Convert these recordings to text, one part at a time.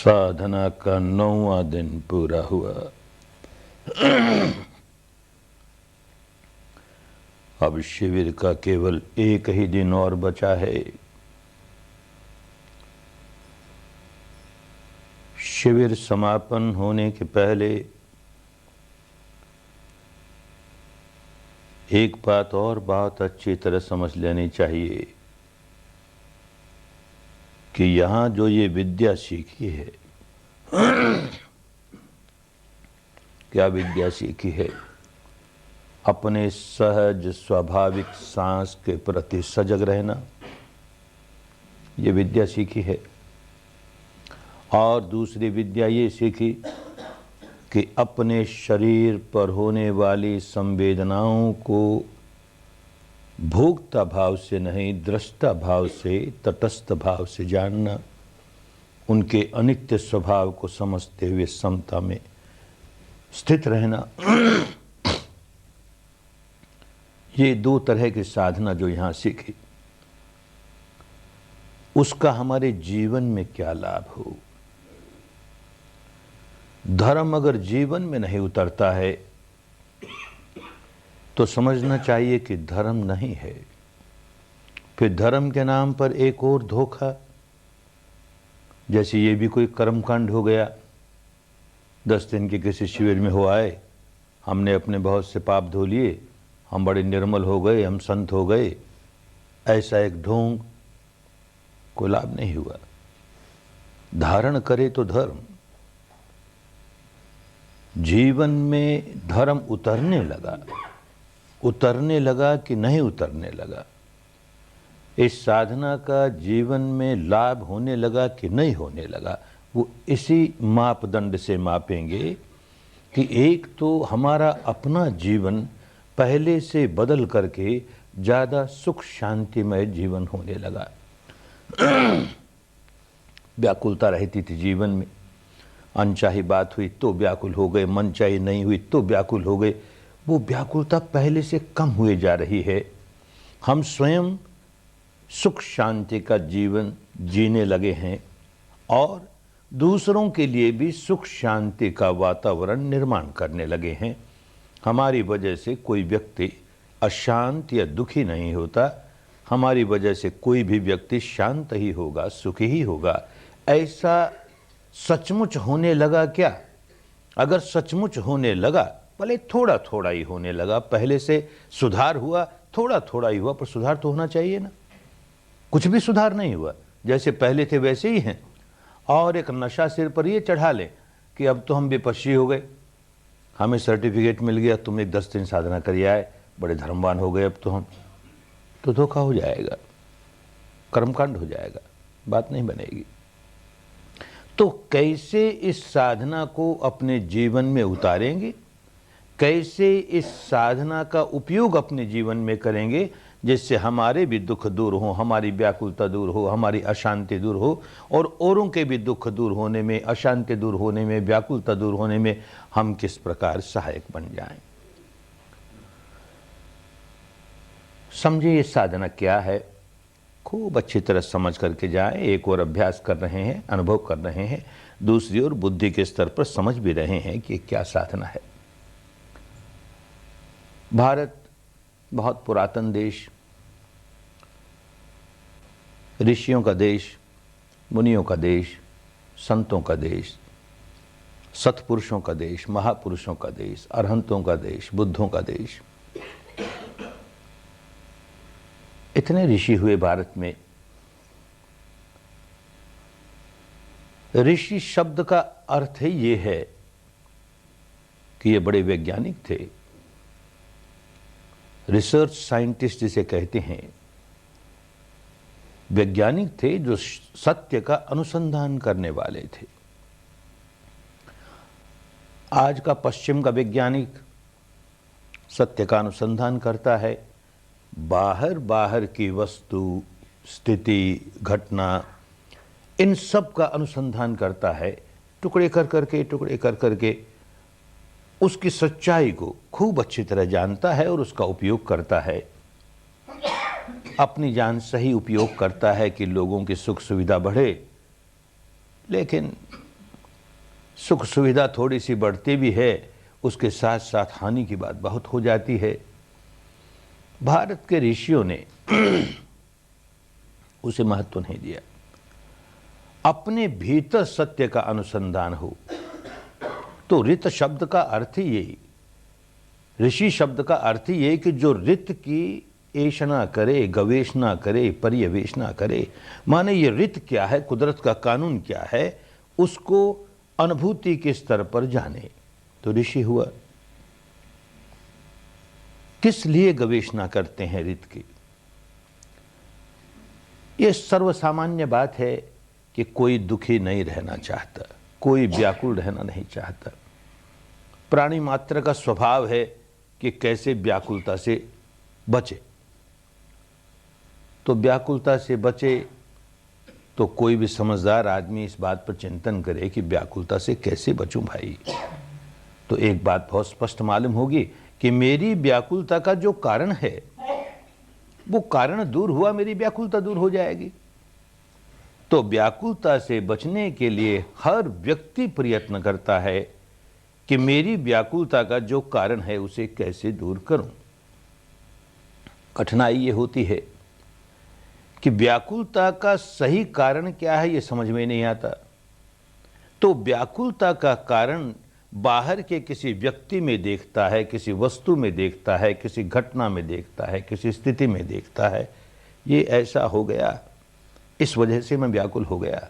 साधना का 9वां दिन पूरा हुआ। अब शिविर का केवल एक ही दिन और बचा है। शिविर समापन होने के पहले एक बात और बहुत अच्छी तरह समझ लेनी चाहिए कि यहाँ जो ये विद्या सीखी है, क्या विद्या सीखी है? अपने सहज स्वाभाविक सांस के प्रति सजग रहना, ये विद्या सीखी है। और दूसरी विद्या ये सीखी कि अपने शरीर पर होने वाली संवेदनाओं को भोक्ता भाव से नहीं, दृष्टा भाव से, तटस्थ भाव से जानना, उनके अनित्य स्वभाव को समझते हुए समता में स्थित रहना। ये दो तरह की साधना जो यहाँ सीखी, उसका हमारे जीवन में क्या लाभ हो। धर्म अगर जीवन में नहीं उतरता है तो समझना चाहिए कि धर्म नहीं है। फिर धर्म के नाम पर एक और धोखा, जैसे ये भी कोई कर्मकांड हो गया। 10 दिन के किसी शिविर में हो आए, हमने अपने बहुत से पाप धो लिए, हम बड़े निर्मल हो गए, हम संत हो गए, ऐसा एक ढोंग, कोई लाभ नहीं हुआ। धारण करे तो धर्म, जीवन में धर्म उतरने लगा कि नहीं उतरने लगा, इस साधना का जीवन में लाभ होने लगा कि नहीं होने लगा, वो इसी मापदंड से मापेंगे कि एक तो हमारा अपना जीवन पहले से बदल करके ज़्यादा सुख शांतिमय जीवन होने लगा। व्याकुलता रहती थी जीवन में, अनचाही बात हुई तो व्याकुल हो गए, मनचाही नहीं हुई तो व्याकुल हो गए। वो व्याकुलता पहले से कम हुए जा रही है। हम स्वयं सुख शांति का जीवन जीने लगे हैं और दूसरों के लिए भी सुख शांति का वातावरण निर्माण करने लगे हैं। हमारी वजह से कोई व्यक्ति अशांत या दुखी नहीं होता, हमारी वजह से कोई भी व्यक्ति शांत ही होगा, सुखी ही होगा। ऐसा सचमुच होने लगा क्या? अगर सचमुच होने लगा, भले थोड़ा थोड़ा ही होने लगा, पहले से सुधार हुआ, थोड़ा थोड़ा ही हुआ, पर सुधार तो होना चाहिए ना। कुछ भी सुधार नहीं हुआ, जैसे पहले थे वैसे ही हैं। और एक नशा सिर पर ये चढ़ा ले कि अब तो हम विपश्ची हो गए, हमें सर्टिफिकेट मिल गया, तुम एक 10 दिन साधना करिए आए, बड़े धर्मवान हो गए अब तो हम, तो धोखा हो जाएगा, कर्मकांड हो जाएगा, बात नहीं बनेगी। तो कैसे इस साधना को अपने जीवन में उतारेंगे, कैसे इस साधना का उपयोग अपने जीवन में करेंगे, जिससे हमारे भी दुख दूर हो, हमारी व्याकुलता दूर हो, हमारी अशांति दूर हो, और औरों के भी दुख दूर होने में, अशांति दूर होने में, व्याकुलता दूर होने में हम किस प्रकार सहायक बन जाएं। समझिए ये साधना क्या है, खूब अच्छी तरह समझ करके जाएं। एक और अभ्यास कर रहे हैं, अनुभव कर रहे हैं, दूसरी ओर बुद्धि के स्तर पर समझ भी रहे हैं कि क्या साधना है। भारत बहुत पुरातन देश, ऋषियों का देश, मुनियों का देश, संतों का देश, सत्पुरुषों का देश, महापुरुषों का देश, अरहंतों का देश, बुद्धों का देश। इतने ऋषि हुए भारत में। ऋषि शब्द का अर्थ ही ये है कि ये बड़े वैज्ञानिक थे, रिसर्च साइंटिस्ट जिसे कहते हैं, वैज्ञानिक थे जो सत्य का अनुसंधान करने वाले थे। आज का पश्चिम का वैज्ञानिक सत्य का अनुसंधान करता है, बाहर की वस्तु, स्थिति, घटना, इन सब का अनुसंधान करता है, टुकड़े कर करके उसकी सच्चाई को खूब अच्छी तरह जानता है और उसका उपयोग करता है। अपनी जान सही उपयोग करता है कि लोगों की सुख सुविधा बढ़े, लेकिन सुख सुविधा थोड़ी सी बढ़ती भी है, उसके साथ साथ हानि की बात बहुत हो जाती है। भारत के ऋषियों ने उसे महत्व नहीं दिया। अपने भीतर सत्य का अनुसंधान हो। तो ऋत शब्द का अर्थ ही यही, ऋषि शब्द का अर्थ ही यही कि जो ऋत की ऐषणा करे, गवेषणा करे, पर्यवेक्षणा करे। माने ये ऋत क्या है, कुदरत का कानून क्या है, उसको अनुभूति के स्तर पर जाने। तो ऋषि हुआ। किस लिए गवेषणा करते हैं ऋत की? ये सर्वसामान्य बात है कि कोई दुखी नहीं रहना चाहता, कोई व्याकुल रहना नहीं चाहता। प्राणी मात्र का स्वभाव है कि कैसे व्याकुलता से बचे। तो व्याकुलता से बचे तो कोई भी समझदार आदमी इस बात पर चिंतन करे कि व्याकुलता से कैसे बचूं भाई। तो एक बात बहुत स्पष्ट मालूम होगी कि मेरी व्याकुलता का जो कारण है वो कारण दूर हुआ, मेरी व्याकुलता दूर हो जाएगी। तो व्याकुलता से बचने के लिए हर व्यक्ति प्रयत्न करता है कि मेरी व्याकुलता का जो कारण है उसे कैसे दूर करूं। कठिनाई ये होती है कि व्याकुलता का सही कारण क्या है ये समझ में नहीं आता। तो व्याकुलता का कारण बाहर के किसी व्यक्ति में देखता है, किसी वस्तु में देखता है, किसी घटना में देखता है, किसी स्थिति में देखता है। ये ऐसा हो गया, इस वजह से मैं व्याकुल हो गया।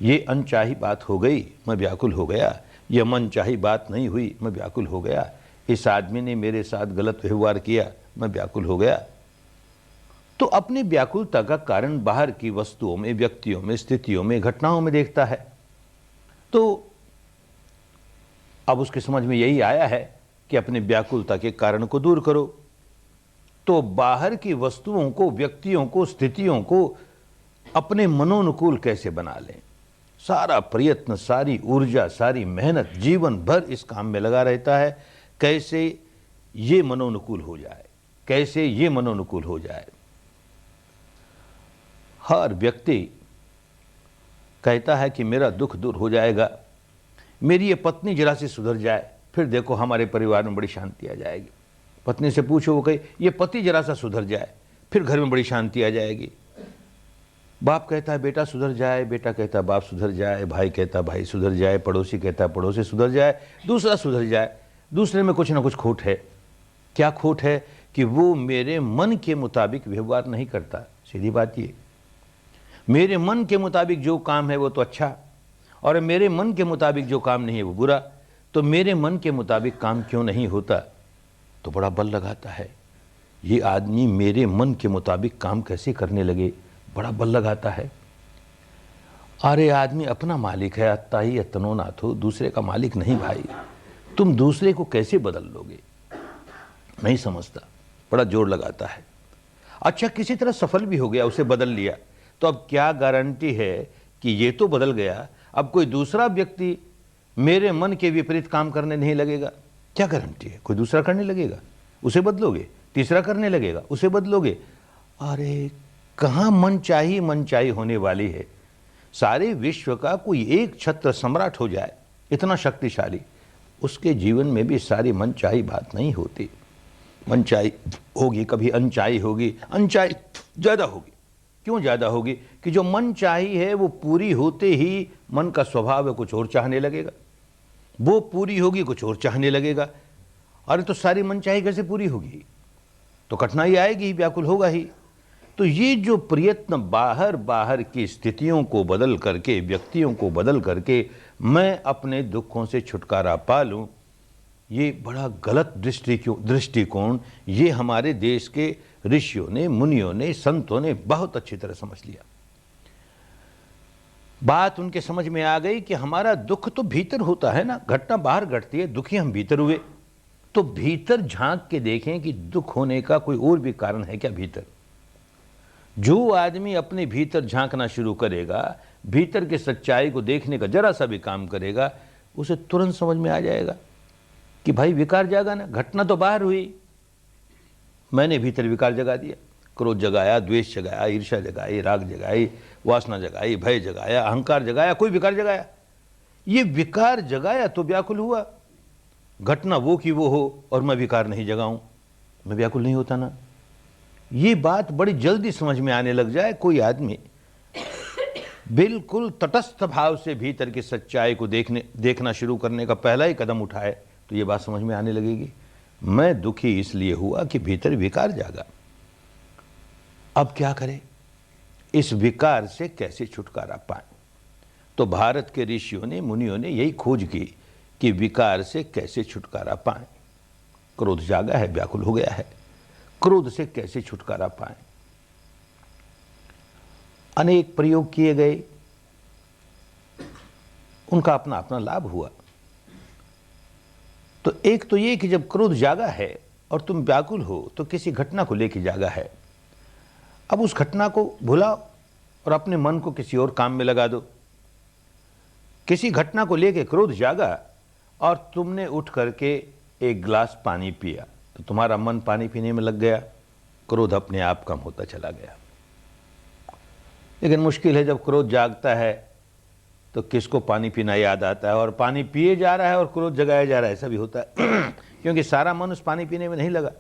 ये अनचाही बात हो गई, मैं व्याकुल हो गया। ये मनचाही बात नहीं हुई, मैं व्याकुल हो गया। इस आदमी ने मेरे साथ गलत व्यवहार किया, मैं व्याकुल हो गया। तो अपनी व्याकुलता का कारण बाहर की वस्तुओं में, व्यक्तियों में, स्थितियों में, घटनाओं में देखता है। तो अब उसके समझ में यही आया है कि अपनी व्याकुलता के कारण को दूर करो। तो बाहर की वस्तुओं को, व्यक्तियों को, स्थितियों को अपने मनोनुकूल कैसे बना लें। सारा प्रयत्न, सारी ऊर्जा, सारी मेहनत जीवन भर इस काम में लगा रहता है, कैसे ये मनोनुकूल हो जाए, कैसे ये मनोनुकूल हो जाए। हर व्यक्ति कहता है कि मेरा दुख दूर हो जाएगा, मेरी ये पत्नी जरा सी सुधर जाए, फिर देखो हमारे परिवार में बड़ी शांति आ जाएगी। पत्नी से पूछो, वो कहे ये पति जरा सा सुधर जाए, फिर घर में बड़ी शांति आ जाएगी। बाप कहता है बेटा सुधर जाए, बेटा कहता है बाप सुधर जाए, भाई कहता है भाई सुधर जाए, पड़ोसी कहता है पड़ोसी सुधर जाए, दूसरा सुधर जाए। दूसरे में कुछ ना कुछ खोट है। क्या खोट है? कि वो मेरे मन के मुताबिक व्यवहार नहीं करता। सीधी बात ये, मेरे मन के मुताबिक जो काम है वो तो अच्छा, और मेरे मन के मुताबिक जो काम नहीं है वो बुरा। तो मेरे मन के मुताबिक काम क्यों नहीं होता? तो बड़ा बल लगाता है, ये आदमी मेरे मन के मुताबिक काम कैसे करने लगे, बड़ा बल लगाता है। अरे आदमी अपना मालिक है, अत्ता ही अतनो नाथो, दूसरे का मालिक नहीं भाई। तुम दूसरे को कैसे बदल लोगे? नहीं समझता, बड़ा जोर लगाता है। अच्छा, किसी तरह सफल भी हो गया, उसे बदल लिया, तो अब क्या गारंटी है कि ये तो बदल गया, अब कोई दूसरा व्यक्ति मेरे मन के विपरीत काम करने नहीं लगेगा? क्या गारंटी है? कोई दूसरा करने लगेगा, उसे बदलोगे, तीसरा करने लगेगा, उसे बदलोगे। अरे कहाँ मनचाही होने वाली है। सारे विश्व का कोई एक छत्र सम्राट हो जाए, इतना शक्तिशाली, उसके जीवन में भी सारी मनचाही बात नहीं होती। मनचाही होगी, कभी अनचाही होगी, अनचाही ज्यादा होगी। क्यों ज्यादा होगी? कि जो मन चाही है वो पूरी होते ही मन का स्वभाव है कुछ और चाहने लगेगा, वो पूरी होगी कुछ और चाहने लगेगा। अरे तो सारी मन चाही कैसे पूरी होगी? तो कठिनाई आएगी ही, व्याकुल होगा ही। तो ये जो प्रयत्न बाहर की स्थितियों को बदल करके, व्यक्तियों को बदल करके मैं अपने दुखों से छुटकारा पा लूं, ये बड़ा गलत दृष्टिकोण ये हमारे देश के ऋषियों ने, मुनियों ने, संतों ने बहुत अच्छी तरह समझ लिया। बात उनके समझ में आ गई कि हमारा दुख तो भीतर होता है ना, घटना बाहर घटती है, दुखी हम भीतर हुए। तो भीतर झांक के देखें कि दुख होने का कोई और भी कारण है क्या भीतर। जो आदमी अपने भीतर झांकना शुरू करेगा, भीतर के सच्चाई को देखने का जरा सा भी काम करेगा, उसे तुरंत समझ में आ जाएगा कि भाई विकार जागा ना। घटना तो बाहर हुई, मैंने भीतर विकार जगा दिया, क्रोध जगाया, द्वेष जगाया, ईर्ष्या जगाई, राग जगाई, वासना जगाई, भय जगाया, अहंकार जगाया, कोई विकार जगाया। ये विकार जगाया तो व्याकुल हुआ। घटना वो की वो हो और मैं विकार नहीं जगाऊं, मैं व्याकुल नहीं होता ना। ये बात बड़ी जल्दी समझ में आने लग जाए, कोई आदमी बिल्कुल तटस्थ भाव से भीतर की सच्चाई को देखना शुरू करने का पहला ही कदम उठाए तो ये बात समझ में आने लगेगी। मैं दुखी इसलिए हुआ कि भीतर विकार जागा। अब क्या करें, इस विकार से कैसे छुटकारा पाए? तो भारत के ऋषियों ने, मुनियों ने यही खोज की कि विकार से कैसे छुटकारा पाए। क्रोध जागा है, व्याकुल हो गया है, क्रोध से कैसे छुटकारा पाए? अनेक प्रयोग किए गए, उनका अपना अपना लाभ हुआ। तो एक तो ये कि जब क्रोध जागा है और तुम व्याकुल हो तो किसी घटना को लेकर जागा है। अब उस घटना को भुलाओ और अपने मन को किसी और काम में लगा दो। किसी घटना को लेकर क्रोध जागा और तुमने उठ करके एक गिलास पानी पिया तो तुम्हारा मन पानी पीने में लग गया, क्रोध अपने आप कम होता चला गया। लेकिन मुश्किल है, जब क्रोध जागता है तो किसको पानी पीना याद आता है और पानी पिए जा रहा है और क्रोध जगाया जा रहा है, ऐसा भी होता है। क्योंकि सारा मन उस पानी पीने में नहीं लगा,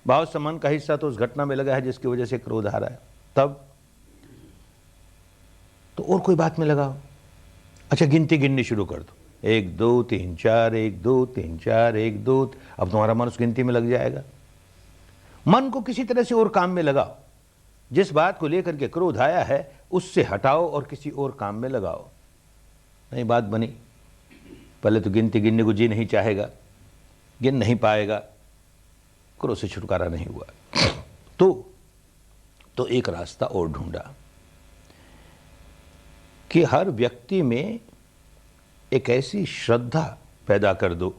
बहुत सा मन का हिस्सा तो उस घटना में लगा है जिसकी वजह से क्रोध आ रहा है। तब तो और कोई बात में लगाओ। अच्छा, गिनती गिननी शुरू कर दो, 1 2 3 4, 1 2 3 4, 1 2। अब तुम्हारा मन उस गिनती में लग जाएगा। मन को किसी तरह से और काम में लगाओ, जिस बात को लेकर के क्रोध आया है उससे हटाओ और किसी और काम में लगाओ। नहीं बात बनी। पहले तो गिनती गिनने को जी नहीं चाहेगा, गिन नहीं पाएगा, क्रोध से छुटकारा नहीं हुआ। तो एक रास्ता और ढूंढा कि हर व्यक्ति में एक ऐसी श्रद्धा पैदा कर दो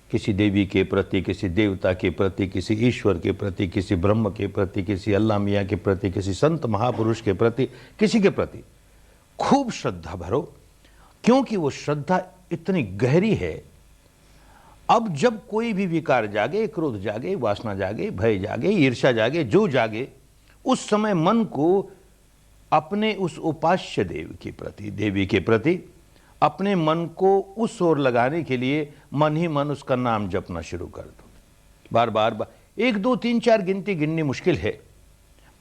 किसी देवी के प्रति, किसी देवता के प्रति, किसी ईश्वर के प्रति, किसी ब्रह्म के प्रति, किसी अल्लाह मियाँ के प्रति, किसी संत महापुरुष के प्रति, किसी के प्रति खूब श्रद्धा भरो, क्योंकि वो श्रद्धा इतनी गहरी है। अब जब कोई भी विकार जागे, क्रोध जागे, वासना जागे, भय जागे, ईर्ष्या जागे, जो जागे, उस समय मन को अपने उस उपास्य देव के प्रति, देवी के प्रति, अपने मन को उस ओर लगाने के लिए मन ही मन उसका नाम जपना शुरू कर दो। बार बार 1 2 3 4 गिनती गिननी मुश्किल है,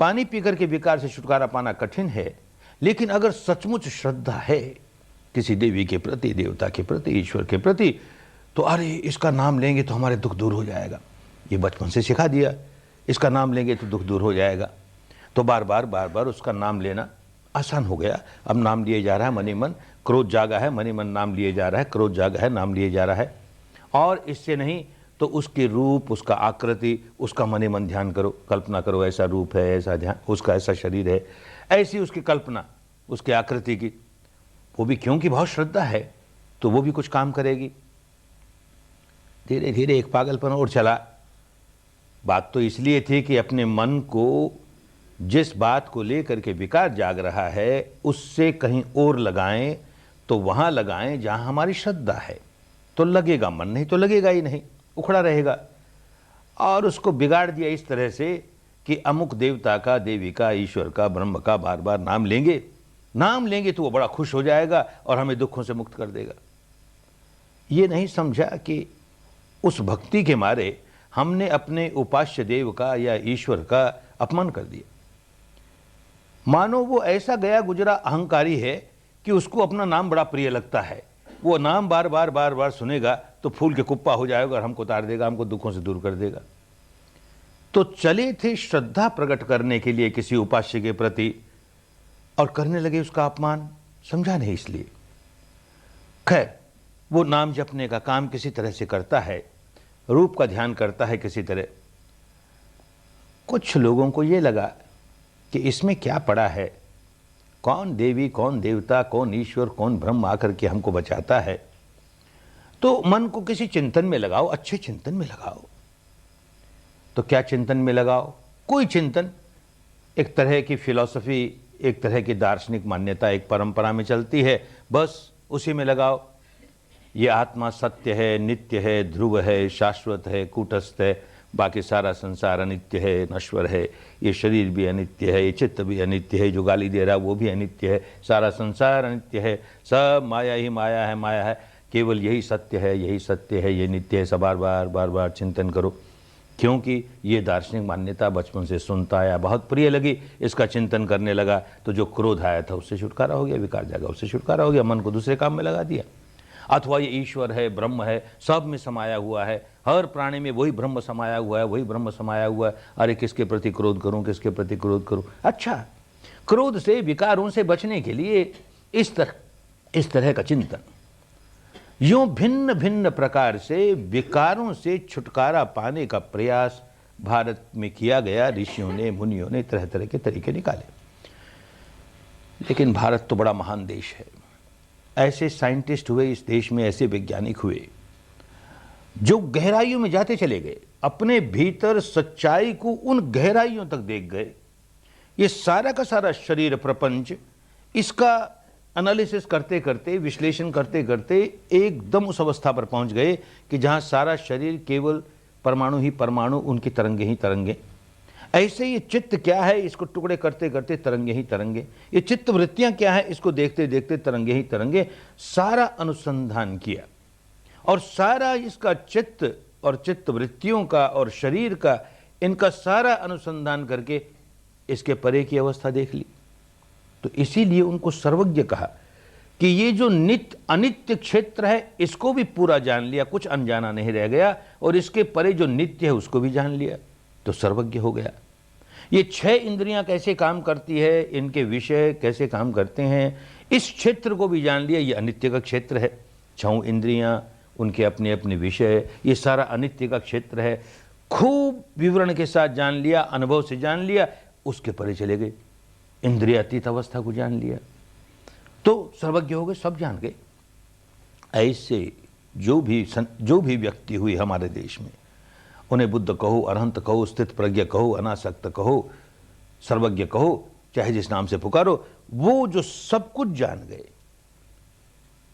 पानी पीकर के विकार से छुटकारा पाना कठिन है। लेकिन अगर सचमुच श्रद्धा है किसी देवी के प्रति, देवता के प्रति, ईश्वर के प्रति, तो अरे इसका नाम लेंगे तो हमारे दुख दूर हो जाएगा। ये बचपन से सिखा दिया, इसका नाम लेंगे तो दुख दूर हो जाएगा। तो बार बार उसका नाम लेना आसान हो गया। अब नाम लिए जा रहा है मनी मन, क्रोध जागा है, मनी मन नाम लिए जा रहा है, क्रोध जागा है, नाम लिए जा रहा है। और इससे नहीं तो उसके रूप, उसका आकृति, उसका मनी मन ध्यान करो, कल्पना करो, ऐसा रूप है, ऐसा ध्यान, उसका ऐसा शरीर है, ऐसी उसकी कल्पना, उसके आकृति की। वो भी क्योंकि बहुत श्रद्धा है तो वो भी कुछ काम करेगी। धीरे धीरे एक पागलपन और चला। बात तो इसलिए थी कि अपने मन को जिस बात को लेकर के विकार जाग रहा है उससे कहीं और लगाएं, तो वहां लगाएं जहां हमारी श्रद्धा है, तो लगेगा मन, नहीं तो लगेगा ही नहीं, उखड़ा रहेगा। और उसको बिगाड़ दिया इस तरह से कि अमुक देवता का, देवी का, ईश्वर का, ब्रह्म का बार बार नाम लेंगे तो वो बड़ा खुश हो जाएगा और हमें दुखों से मुक्त कर देगा। ये नहीं समझा कि उस भक्ति के मारे हमने अपने उपास्य देव का या ईश्वर का अपमान कर दिया। मानो वो ऐसा गया गुजरा अहंकारी है कि उसको अपना नाम बड़ा प्रिय लगता है, वो नाम बार बार सुनेगा तो फूल के कुप्पा हो जाएगा और हमको उतार देगा, हमको दुखों से दूर कर देगा। तो चले थे श्रद्धा प्रकट करने के लिए किसी उपास्य के प्रति और करने लगे उसका अपमान, समझा नहीं इसलिए। खैर, वो नाम जपने का काम किसी तरह से करता है, रूप का ध्यान करता है किसी तरह। कुछ लोगों को ये लगा कि इसमें क्या पड़ा है, कौन देवी, कौन देवता, कौन ईश्वर, कौन ब्रह्म आकर के हमको बचाता है। तो मन को किसी चिंतन में लगाओ, अच्छे चिंतन में लगाओ। तो क्या चिंतन में लगाओ? कोई चिंतन, एक तरह की फिलॉसफी, एक तरह की दार्शनिक मान्यता एक परंपरा में चलती है, बस उसी में लगाओ। ये आत्मा सत्य है, नित्य है, ध्रुव है, शाश्वत है, कूटस्थ है, बाकी सारा संसार अनित्य है, नश्वर है, ये शरीर भी अनित्य है, ये चित्त भी अनित्य है, जो गाली दे रहा है वो भी अनित्य है, सारा संसार अनित्य है, सब माया ही माया है, माया है, केवल यही सत्य है, यही सत्य है, ये नित्य है। सब बार बार बार बार चिंतन करो, क्योंकि ये दार्शनिक मान्यता बचपन से सुनता आया, बहुत प्रिय लगी, इसका चिंतन करने लगा तो जो क्रोध आया था उससे छुटकारा हो गया, विकार जागा उससे छुटकारा हो गया, मन को दूसरे काम में लगा दिया। अथवा ये ईश्वर है, ब्रह्म है, सब में समाया हुआ है, हर प्राणी में वही ब्रह्म समाया हुआ है, वही ब्रह्म समाया हुआ है। अरे किसके प्रति क्रोध करूं, किसके प्रति क्रोध करूं? अच्छा, क्रोध से, विकारों से बचने के लिए इस तरह का चिंतन, यूं भिन्न भिन्न प्रकार से विकारों से छुटकारा पाने का प्रयास भारत में किया गया। ऋषियों ने, मुनियों ने तरह तरह के तरीके निकाले। लेकिन भारत तो बड़ा महान देश है, ऐसे साइंटिस्ट हुए इस देश में, ऐसे वैज्ञानिक हुए जो गहराइयों में जाते चले गए, अपने भीतर सच्चाई को उन गहराइयों तक देख गए। ये सारा का सारा शरीर प्रपंच, इसका एनालिसिस करते करते, विश्लेषण करते करते एकदम उस अवस्था पर पहुंच गए कि जहां सारा शरीर केवल परमाणु ही परमाणु, उनकी तरंगे ही तरंगे। ऐसे ये चित्त क्या है, इसको टुकड़े करते करते तरंगे ही तरंगे। ये चित्त वृत्तियां क्या है, इसको देखते देखते तरंगे ही तरंगे। सारा अनुसंधान किया और सारा इसका चित्त और चित्त वृत्तियों का और शरीर का, इनका सारा अनुसंधान करके इसके परे की अवस्था देख ली। तो इसीलिए उनको सर्वज्ञ कहा कि ये जो नित्य अनित्य क्षेत्र है इसको भी पूरा जान लिया, कुछ अनजाना नहीं रह गया, और इसके परे जो नित्य है उसको भी जान लिया, तो सर्वज्ञ हो गया। ये 6 इंद्रियां कैसे काम करती है, इनके विषय कैसे काम करते हैं, इस क्षेत्र को भी जान लिया। ये अनित्य का क्षेत्र है, 6 इंद्रियां, उनके अपने अपने विषय, ये सारा अनित्य का क्षेत्र है। खूब विवरण के साथ जान लिया, अनुभव से जान लिया, उसके परे चले गए, इंद्रियातीत अवस्था को जान लिया, तो सर्वज्ञ हो गए, सब जान गए। ऐसे जो भी व्यक्ति हुई हमारे देश में, उन्हें बुद्ध कहो, अरहंत कहो, स्थित प्रज्ञ कहो, अनासक्त कहो, सर्वज्ञ कहो, चाहे जिस नाम से पुकारो, वो जो सब कुछ जान गए,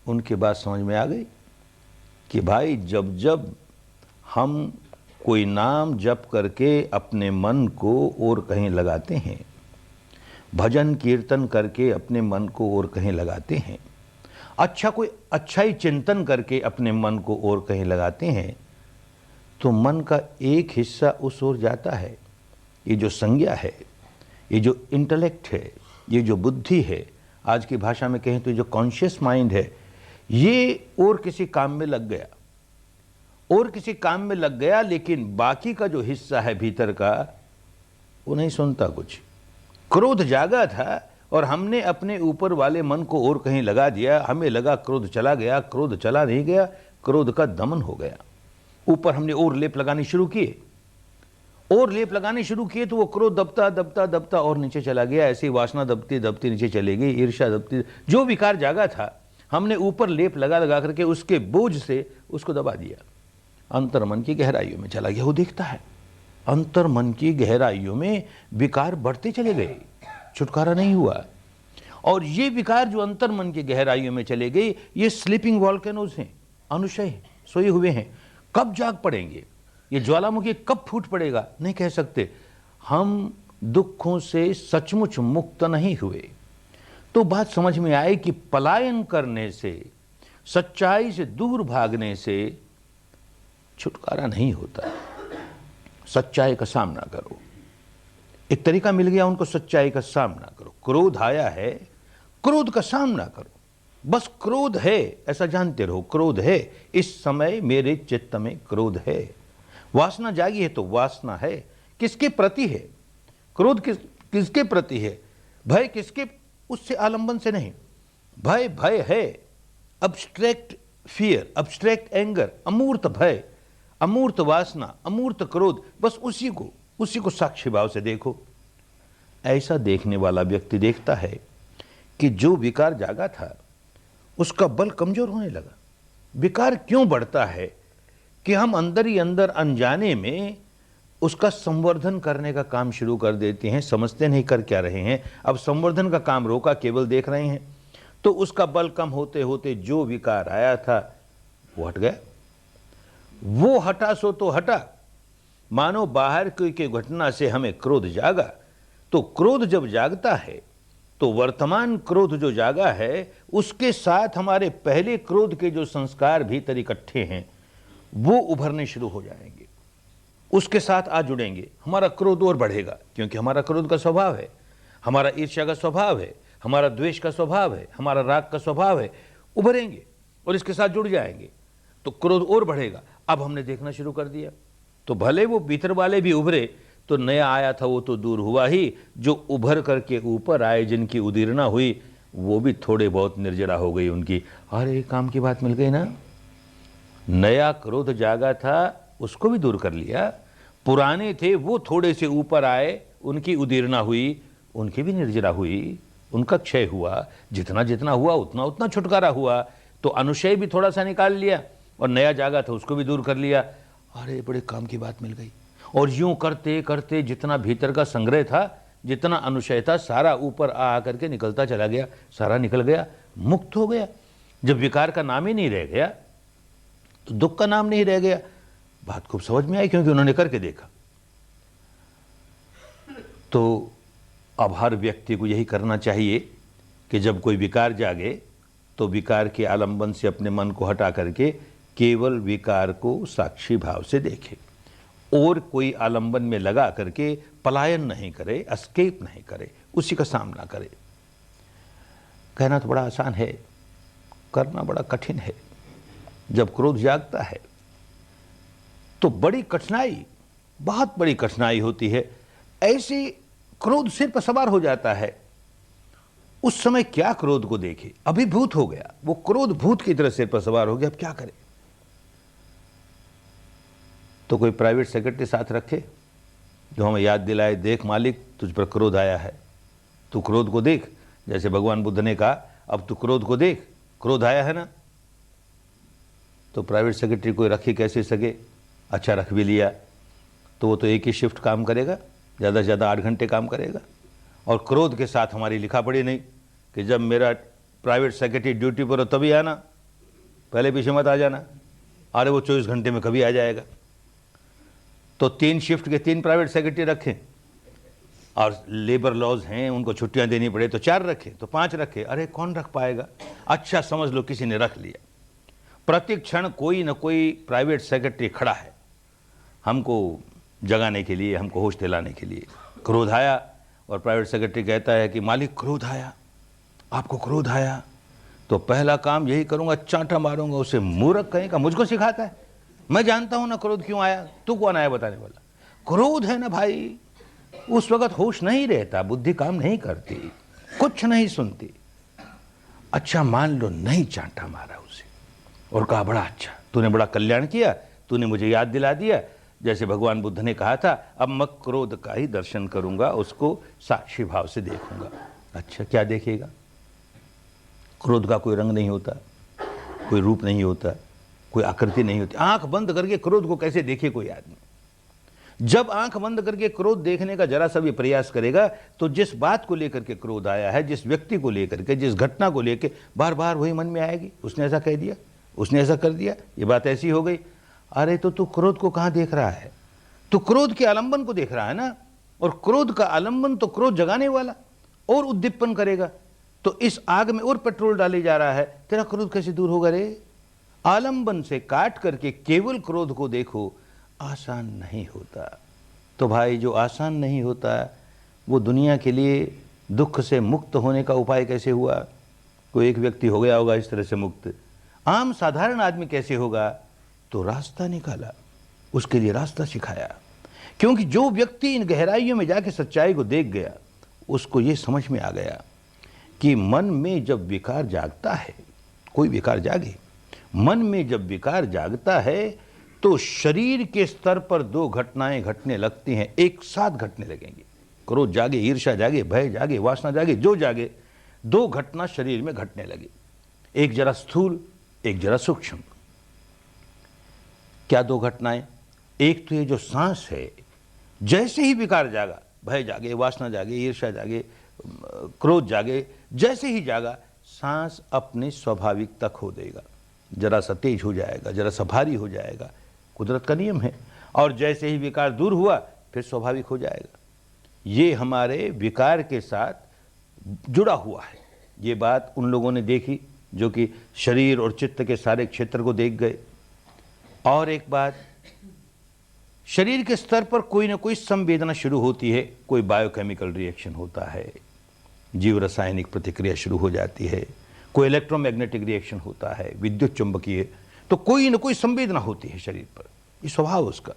उनके बात समझ में आ गई कि भाई जब जब हम कोई नाम जप करके अपने मन को और कहीं लगाते हैं, भजन कीर्तन करके अपने मन को और कहीं लगाते हैं, कोई अच्छा ही चिंतन करके अपने मन को और कहीं लगाते हैं, तो मन का एक हिस्सा उस ओर जाता है। ये जो संज्ञा है, ये जो इंटेलेक्ट है, ये जो बुद्धि है, आज की भाषा में कहें तो ये जो कॉन्शियस माइंड है, ये और किसी काम में लग गया, और किसी काम में लग गया। लेकिन बाकी का जो हिस्सा है भीतर का, वो नहीं सुनता कुछ। क्रोध जागा था और हमने अपने ऊपर वाले मन को और कहीं लगा दिया, हमें लगा क्रोध चला गया, क्रोध चला नहीं गया, क्रोध का दमन हो गया। ऊपर हमने और लेप लगाने शुरू किए, और लेप लगाने शुरू किए, तो वो क्रोध दबता दबता दबता और नीचे चला गया। ऐसी वासना दबती दबती नीचे चली गई, ईर्ष्या दबती, जो विकार जागा था हमने ऊपर लेप लगा लगा करके उसके बोझ से उसको दबा दिया, अंतर मन की गहराइयों में चला गया। वो देखता है अंतर मन की गहराइयों में विकार बढ़ते चले गए, छुटकारा नहीं हुआ। और ये विकार जो अंतर मन की गहराइयों में चले गए, ये स्लीपिंग वॉल्केनोज हैं, अनुशय सोए हुए हैं। कब जाग पड़ेंगे, ये ज्वालामुखी कब फूट पड़ेगा, नहीं कह सकते। हम दुखों से सचमुच मुक्त नहीं हुए तो बात समझ में आए कि पलायन करने से, सच्चाई से दूर भागने से छुटकारा नहीं होता। सच्चाई का सामना करो। एक तरीका मिल गया उनको, सच्चाई का सामना करो। क्रोध आया है, क्रोध का सामना करो। बस क्रोध है ऐसा जानते रहो, क्रोध है, इस समय मेरे चित्त में क्रोध है। वासना जागी है तो वासना है, किसके प्रति है क्रोध, किसके प्रति है, भय किसके, उससे आलंबन से नहीं। भय भय है, अब्स्ट्रैक्ट फियर, अब्स्ट्रैक्ट एंगर, अमूर्त भय, अमूर्त वासना, अमूर्त क्रोध, बस उसी को साक्षी भाव से देखो। ऐसा देखने वाला व्यक्ति देखता है कि जो विकार जागा था उसका बल कमजोर होने लगा। विकार क्यों बढ़ता है कि हम अंदर ही अंदर अनजाने में उसका संवर्धन करने का काम शुरू कर देते हैं, समझते नहीं कर क्या रहे हैं। अब संवर्धन का काम रोका, केवल देख रहे हैं, तो उसका बल कम होते होते जो विकार आया था वो हट गया। वो हटा सो तो हटा, मानो बाहर की घटना से हमें क्रोध जागा। तो क्रोध जब जागता है तो वर्तमान क्रोध जो जागा है उसके साथ हमारे पहले क्रोध के जो संस्कार भीतर इकट्ठे हैं वो उभरने शुरू हो जाएंगे, उसके साथ आ जुड़ेंगे। हमारा क्रोध और बढ़ेगा, क्योंकि हमारा क्रोध का स्वभाव है, हमारा ईर्ष्या का स्वभाव है, हमारा द्वेष का स्वभाव है, हमारा राग का स्वभाव है। उभरेंगे और इसके साथ जुड़ जाएंगे तो क्रोध और बढ़ेगा। अब हमने देखना शुरू कर दिया तो भले वो भीतर वाले भी उभरे, तो नया आया था वो तो दूर हुआ ही, जो उभर करके ऊपर आए, जिनकी उदीरना हुई, वो भी थोड़े बहुत निर्जरा हो गई उनकी। अरे काम की बात मिल गई ना, नया क्रोध जागा था उसको भी दूर कर लिया, पुराने थे वो थोड़े से ऊपर आए, उनकी उदीरना हुई, उनकी भी निर्जरा हुई, उनका क्षय हुआ। जितना जितना हुआ उतना उतना छुटकारा हुआ। तो अनुशय भी थोड़ा सा निकाल लिया और नया जागा था उसको भी दूर कर लिया। अरे बड़े काम की बात मिल गई। और यूं करते करते जितना भीतर का संग्रह था, जितना अनुशय था, सारा ऊपर आ करके निकलता चला गया, सारा निकल गया, मुक्त हो गया। जब विकार का नाम ही नहीं रह गया तो दुख का नाम नहीं रह गया। बात खूब समझ में आई, क्योंकि उन्होंने करके देखा। तो अब हर व्यक्ति को यही करना चाहिए कि जब कोई विकार जागे तो विकार के आलंबन से अपने मन को हटा करके केवल विकार को साक्षी भाव से देखे, और कोई आलंबन में लगा करके पलायन नहीं करे, एस्केप नहीं करे, उसी का सामना करे। कहना तो बड़ा आसान है, करना बड़ा कठिन है। जब क्रोध जागता है तो बड़ी कठिनाई, बहुत बड़ी कठिनाई होती है। ऐसे क्रोध सिर पर सवार हो जाता है, उस समय क्या क्रोध को देखे, अभिभूत हो गया, वो क्रोध भूत की तरह सिर पर सवार हो गया। अब क्या करे? तो कोई प्राइवेट सेक्रेटरी साथ रखे जो हमें याद दिलाए, देख मालिक तुझ पर क्रोध आया है, तू क्रोध को देख। जैसे भगवान बुद्ध ने कहा, अब तू क्रोध को देख, क्रोध आया है ना। तो प्राइवेट सेक्रेटरी कोई रख ही कैसे सके? अच्छा रख भी लिया तो वो तो एक ही शिफ्ट काम करेगा, ज़्यादा से ज़्यादा 8 घंटे काम करेगा। और क्रोध के साथ हमारी लिखा पड़ी नहीं कि जब मेरा प्राइवेट सेक्रेटरी ड्यूटी पर हो तभी आना, पहले पीछे मत आ जाना। अरे वो 24 घंटे में कभी आ जाएगा। तो 3 शिफ्ट के 3 प्राइवेट सेक्रेटरी रखें, और लेबर लॉज हैं उनको छुट्टियां देनी पड़े तो 4 रखे, तो 5 रखे। अरे कौन रख पाएगा? अच्छा समझ लो किसी ने रख लिया। प्रति क्षण कोई न कोई प्राइवेट सेक्रेटरी खड़ा है हमको जगाने के लिए, हमको होश दिलाने के लिए। क्रोध आया और प्राइवेट सेक्रेटरी कहता है कि मालिक क्रोध आया, आपको क्रोध आया, तो पहला काम यही करूंगा, चांटा मारूंगा उसे। मूर्ख कहेगा, मुझको सिखाता है, मैं जानता हूं ना क्रोध क्यों आया, तू कौन आया बताने वाला? क्रोध है ना भाई। उस वक्त होश नहीं रहता, बुद्धि काम नहीं करती, कुछ नहीं सुनती। अच्छा मान लो नहीं चांटा मारा उसे और कहा बड़ा अच्छा, तूने बड़ा कल्याण किया, तूने मुझे याद दिला दिया। जैसे भगवान बुद्ध ने कहा था, अब मैं क्रोध का ही दर्शन करूंगा, उसको साक्षी भाव से देखूंगा। अच्छा क्या देखेगा? क्रोध का कोई रंग नहीं होता, कोई रूप नहीं होता, कोई आकृति नहीं होती। आंख बंद करके क्रोध को कैसे देखे कोई आदमी? जब आंख बंद करके क्रोध देखने का जरा सा भी प्रयास करेगा तो जिस बात को लेकर के क्रोध आया है, जिस व्यक्ति को लेकर के, जिस घटना को लेकर, बार बार वही मन में आएगी, उसने ऐसा कह दिया, उसने ऐसा कर दिया, ये बात ऐसी हो गई। अरे तो तू क्रोध को कहां देख रहा है? तू क्रोध के आलंबन को देख रहा है ना। और क्रोध का आलंबन तो क्रोध जगाने वाला और उद्दीपन करेगा। तो इस आग में और पेट्रोल डाले जा रहा है, तेरा क्रोध कैसे दूर होगा रे? आलंबन से काट करके केवल क्रोध को देखो, आसान नहीं होता। तो भाई जो आसान नहीं होता वो दुनिया के लिए दुख से मुक्त होने का उपाय कैसे हुआ? कोई एक व्यक्ति हो गया होगा इस तरह से मुक्त, आम साधारण आदमी कैसे होगा? तो रास्ता निकाला, उसके लिए रास्ता सिखाया। क्योंकि जो व्यक्ति इन गहराइयों में जाके सच्चाई को देख गया, उसको ये समझ में आ गया कि मन में जब विकार जागता है, कोई विकार जागे, मन में जब विकार जागता है तो शरीर के स्तर पर 2 घटनाएं घटने लगती हैं, एक साथ घटने लगेंगी। क्रोध जागे, ईर्ष्या जागे, भय जागे, वासना जागे, जो जागे, 2 घटना शरीर में घटने लगी। एक जरा स्थूल, एक जरा सूक्ष्म। क्या 2 घटनाएं? एक तो ये जो सांस है, जैसे ही विकार जागा, भय जागे, वासना जागे, ईर्ष्या जागे, क्रोध जागे, जैसे ही जागा, सांस अपनी स्वाभाविकता खो देगा, जरा सा तेज हो जाएगा, जरा सा भारी हो जाएगा, कुदरत का नियम है। और जैसे ही विकार दूर हुआ फिर स्वाभाविक हो जाएगा। ये हमारे विकार के साथ जुड़ा हुआ है। ये बात उन लोगों ने देखी जो कि शरीर और चित्त के सारे क्षेत्र को देख गए। और एक बात, शरीर के स्तर पर कोई ना कोई संवेदना शुरू होती है, कोई बायोकेमिकल रिएक्शन होता है, जीव रासायनिक प्रतिक्रिया शुरू हो जाती है, कोई इलेक्ट्रोमैग्नेटिक रिएक्शन होता है, विद्युत चुंबकीय, तो कोई ना कोई संवेदना होती है शरीर पर। ये स्वभाव उसका।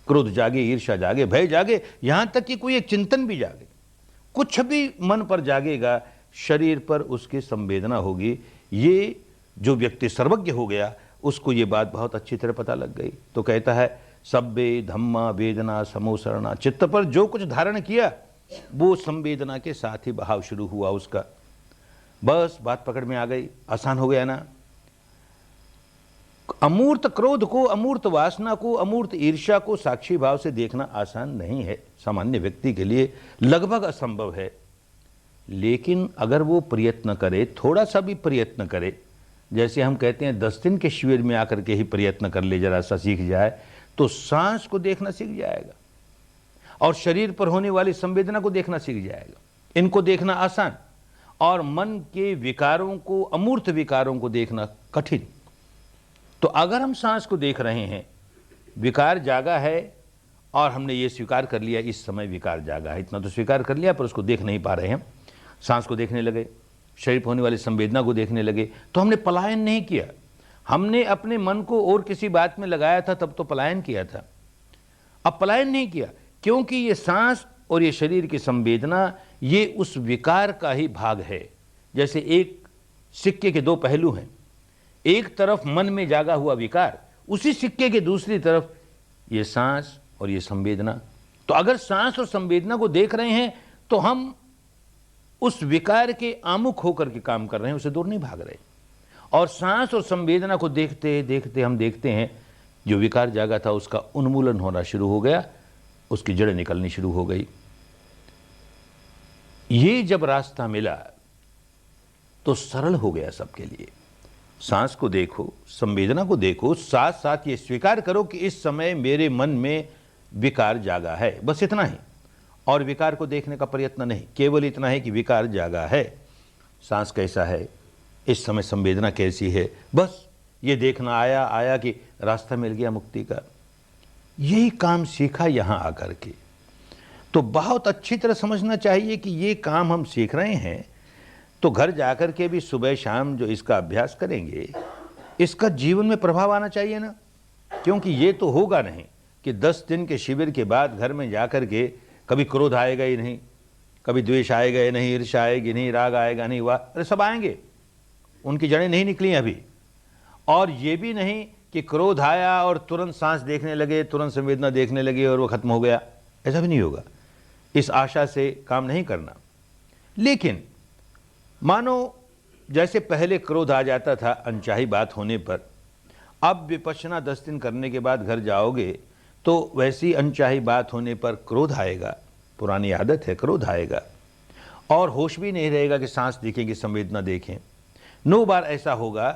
क्रोध जागे, ईर्ष्या जागे, भय जागे, यहां तक कि कोई एक चिंतन भी जागे, कुछ भी मन पर जागेगा, शरीर पर उसकी संवेदना होगी। ये जो व्यक्ति सर्वज्ञ हो गया उसको ये बात बहुत अच्छी तरह पता लग गई। तो कहता है सब्बे धम्मा वेदना समोसरणा, चित्त पर जो कुछ धारण किया वो संवेदना के साथ ही बहाव शुरू हुआ उसका। बस बात पकड़ में आ गई, आसान हो गया ना। अमूर्त क्रोध को, अमूर्त वासना को, अमूर्त ईर्ष्या को साक्षी भाव से देखना आसान नहीं है, सामान्य व्यक्ति के लिए लगभग असंभव है। लेकिन अगर वो प्रयत्न करे, थोड़ा सा भी प्रयत्न करे, जैसे हम कहते हैं 10 दिन के शिविर में आकर के ही प्रयत्न कर ले, जरा सा सीख जाए, तो सांस को देखना सीख जाएगा और शरीर पर होने वाली संवेदना को देखना सीख जाएगा। इनको देखना आसान और मन के विकारों को, अमूर्त विकारों को देखना कठिन। तो अगर हम सांस को देख रहे हैं, विकार जागा है और हमने ये स्वीकार कर लिया इस समय विकार जागा है, इतना तो स्वीकार कर लिया, पर उसको देख नहीं पा रहे हैं, सांस को देखने लगे, शरीर पर होने वाली संवेदना को देखने लगे, तो हमने पलायन नहीं किया। हमने अपने मन को और किसी बात में लगाया था, तब तो पलायन किया था। अब पलायन नहीं किया, क्योंकि ये सांस और ये शरीर की संवेदना ये उस विकार का ही भाग है। जैसे एक सिक्के के 2 पहलू हैं, एक तरफ मन में जागा हुआ विकार, उसी सिक्के के दूसरी तरफ ये सांस और ये संवेदना। तो अगर सांस और संवेदना को देख रहे हैं तो हम उस विकार के आमुख होकर के काम कर रहे हैं, उसे दूर नहीं भाग रहे। और सांस और संवेदना को देखते देखते हम देखते हैं जो विकार जागा था उसका उन्मूलन होना शुरू हो गया, उसकी जड़ें निकलनी शुरू हो गई। ये जब रास्ता मिला तो सरल हो गया सबके लिए। सांस को देखो, संवेदना को देखो, साथ साथ ये स्वीकार करो कि इस समय मेरे मन में विकार जागा है, बस इतना ही। और विकार को देखने का प्रयत्न नहीं, केवल इतना है कि विकार जागा है, सांस कैसा है, इस समय संवेदना कैसी है, बस ये देखना आया कि रास्ता मिल गया मुक्ति का। यही काम सीखा यहां आकर के। तो बहुत अच्छी तरह समझना चाहिए कि ये काम हम सीख रहे हैं, तो घर जाकर के भी सुबह शाम जो इसका अभ्यास करेंगे, इसका जीवन में प्रभाव आना चाहिए ना। क्योंकि ये तो होगा नहीं कि 10 दिन के शिविर के बाद घर में जाकर के कभी क्रोध आएगा ही नहीं, कभी द्वेष आएगा ही नहीं, ईर्ष्या आएगी नहीं, राग आएगा नहीं, वाह, अरे सब आएंगे, उनकी जड़ें नहीं निकली अभी। और ये भी नहीं कि क्रोध आया और तुरंत सांस देखने लगे, तुरंत संवेदना देखने लगे और वो खत्म हो गया, ऐसा भी नहीं होगा। इस आशा से काम नहीं करना। लेकिन मानो जैसे पहले क्रोध आ जाता था अनचाही बात होने पर, अब विपश्यना 10 दिन करने के बाद घर जाओगे तो वैसी अनचाही बात होने पर क्रोध आएगा, पुरानी आदत है, क्रोध आएगा और होश भी नहीं रहेगा कि सांस देखेंगे, संवेदना देखें। 9 बार ऐसा होगा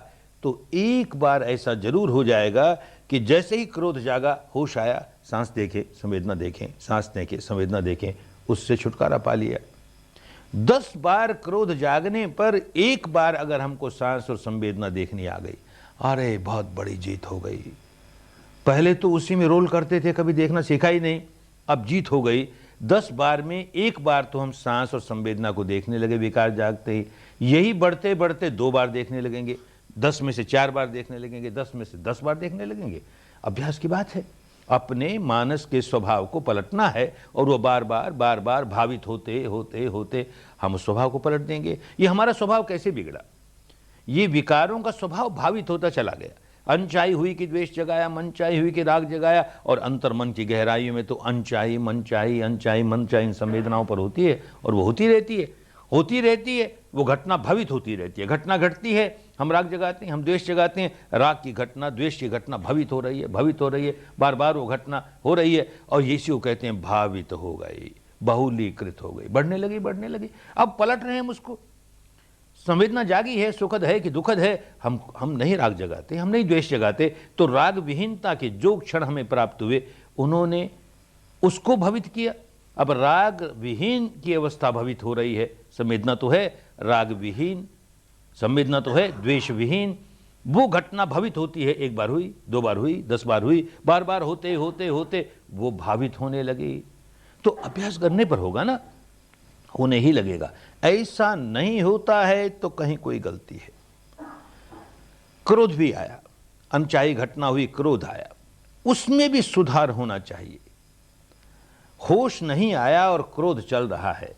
तो एक बार ऐसा जरूर हो जाएगा कि जैसे ही क्रोध जागा, होश आया, सांस देखे, संवेदना देखें, सांस देखें, संवेदना देखें, उससे छुटकारा पा लिया। 10 बार क्रोध जागने पर एक बार अगर हमको सांस और संवेदना देखनी आ गई, अरे बहुत बड़ी जीत हो गई। पहले तो उसी में रोल करते थे, कभी देखना सीखा ही नहीं, अब जीत हो गई। 10 बार में एक बार तो हम सांस और संवेदना को देखने लगे विकार जागते ही। यही बढ़ते बढ़ते 2 बार देखने लगेंगे, 10 में से 4 बार देखने लगेंगे, 10 में से 10 बार देखने लगेंगे। अभ्यास की बात है, अपने मानस के स्वभाव को पलटना है और वो बार बार भावित होते होते होते हम उस स्वभाव को पलट देंगे। ये हमारा स्वभाव कैसे बिगड़ा? ये विकारों का स्वभाव भावित होता चला गया। अनचाही हुई कि द्वेष जगाया, मनचाही हुई कि राग जगाया, और अंतर मन की गहराइयों में तो अनचाही मनचाही संवेदनाओं पर होती है और वो होती रहती है। वो घटना भावित होती रहती है। घटना घटती है, हम राग जगाते हैं, हम द्वेष जगाते हैं, राग की घटना, द्वेष की घटना भावित हो रही है, बार बार वो घटना हो रही है और इसी को कहते हैं भावित हो गई, बहुलीकृत हो गई, बढ़ने लगी। अब पलट रहे हैं हम उसको। संवेदना जागी है, सुखद है कि दुखद है, हम नहीं राग जगाते, हम नहीं द्वेष जगाते। तो राग विहीनता के जो क्षण हमें प्राप्त हुए उन्होंने उसको भवित किया। अब राग विहीन की अवस्था भवित हो रही है। संवेदना तो है राग विहीन, संवेदना तो है द्वेष विहीन। वो घटना भवित होती है, एक बार हुई, 2 बार हुई, 10 बार हुई, बार बार होते होते होते वो भावित होने लगी। तो अभ्यास करने पर होगा ना, होने ही लगेगा। ऐसा नहीं होता है तो कहीं कोई गलती है। क्रोध भी आया, अनचाही घटना हुई, क्रोध आया, उसमें भी सुधार होना चाहिए। होश नहीं आया और क्रोध चल रहा है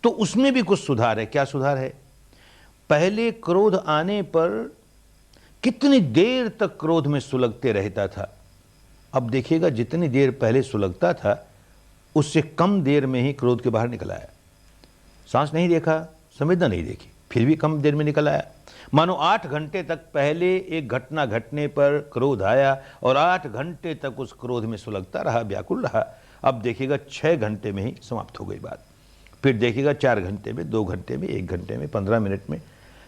तो उसमें भी कुछ सुधार है। क्या सुधार है? पहले क्रोध आने पर कितनी देर तक क्रोध में सुलगते रहता था, अब देखिएगा जितनी देर पहले सुलगता था उससे कम देर में ही क्रोध के बाहर निकल आया। सांस नहीं देखा, संवेदना नहीं देखी, फिर भी कम देर में निकल आया। मानो 8 घंटे तक पहले एक घटना घटने पर क्रोध आया और 8 घंटे तक उस क्रोध में सुलगता रहा, व्याकुल रहा। अब देखिएगा 6 घंटे में ही समाप्त हो गई बात। फिर देखिएगा 4 घंटे में, 2 घंटे में, 1 घंटे में, 15 मिनट में,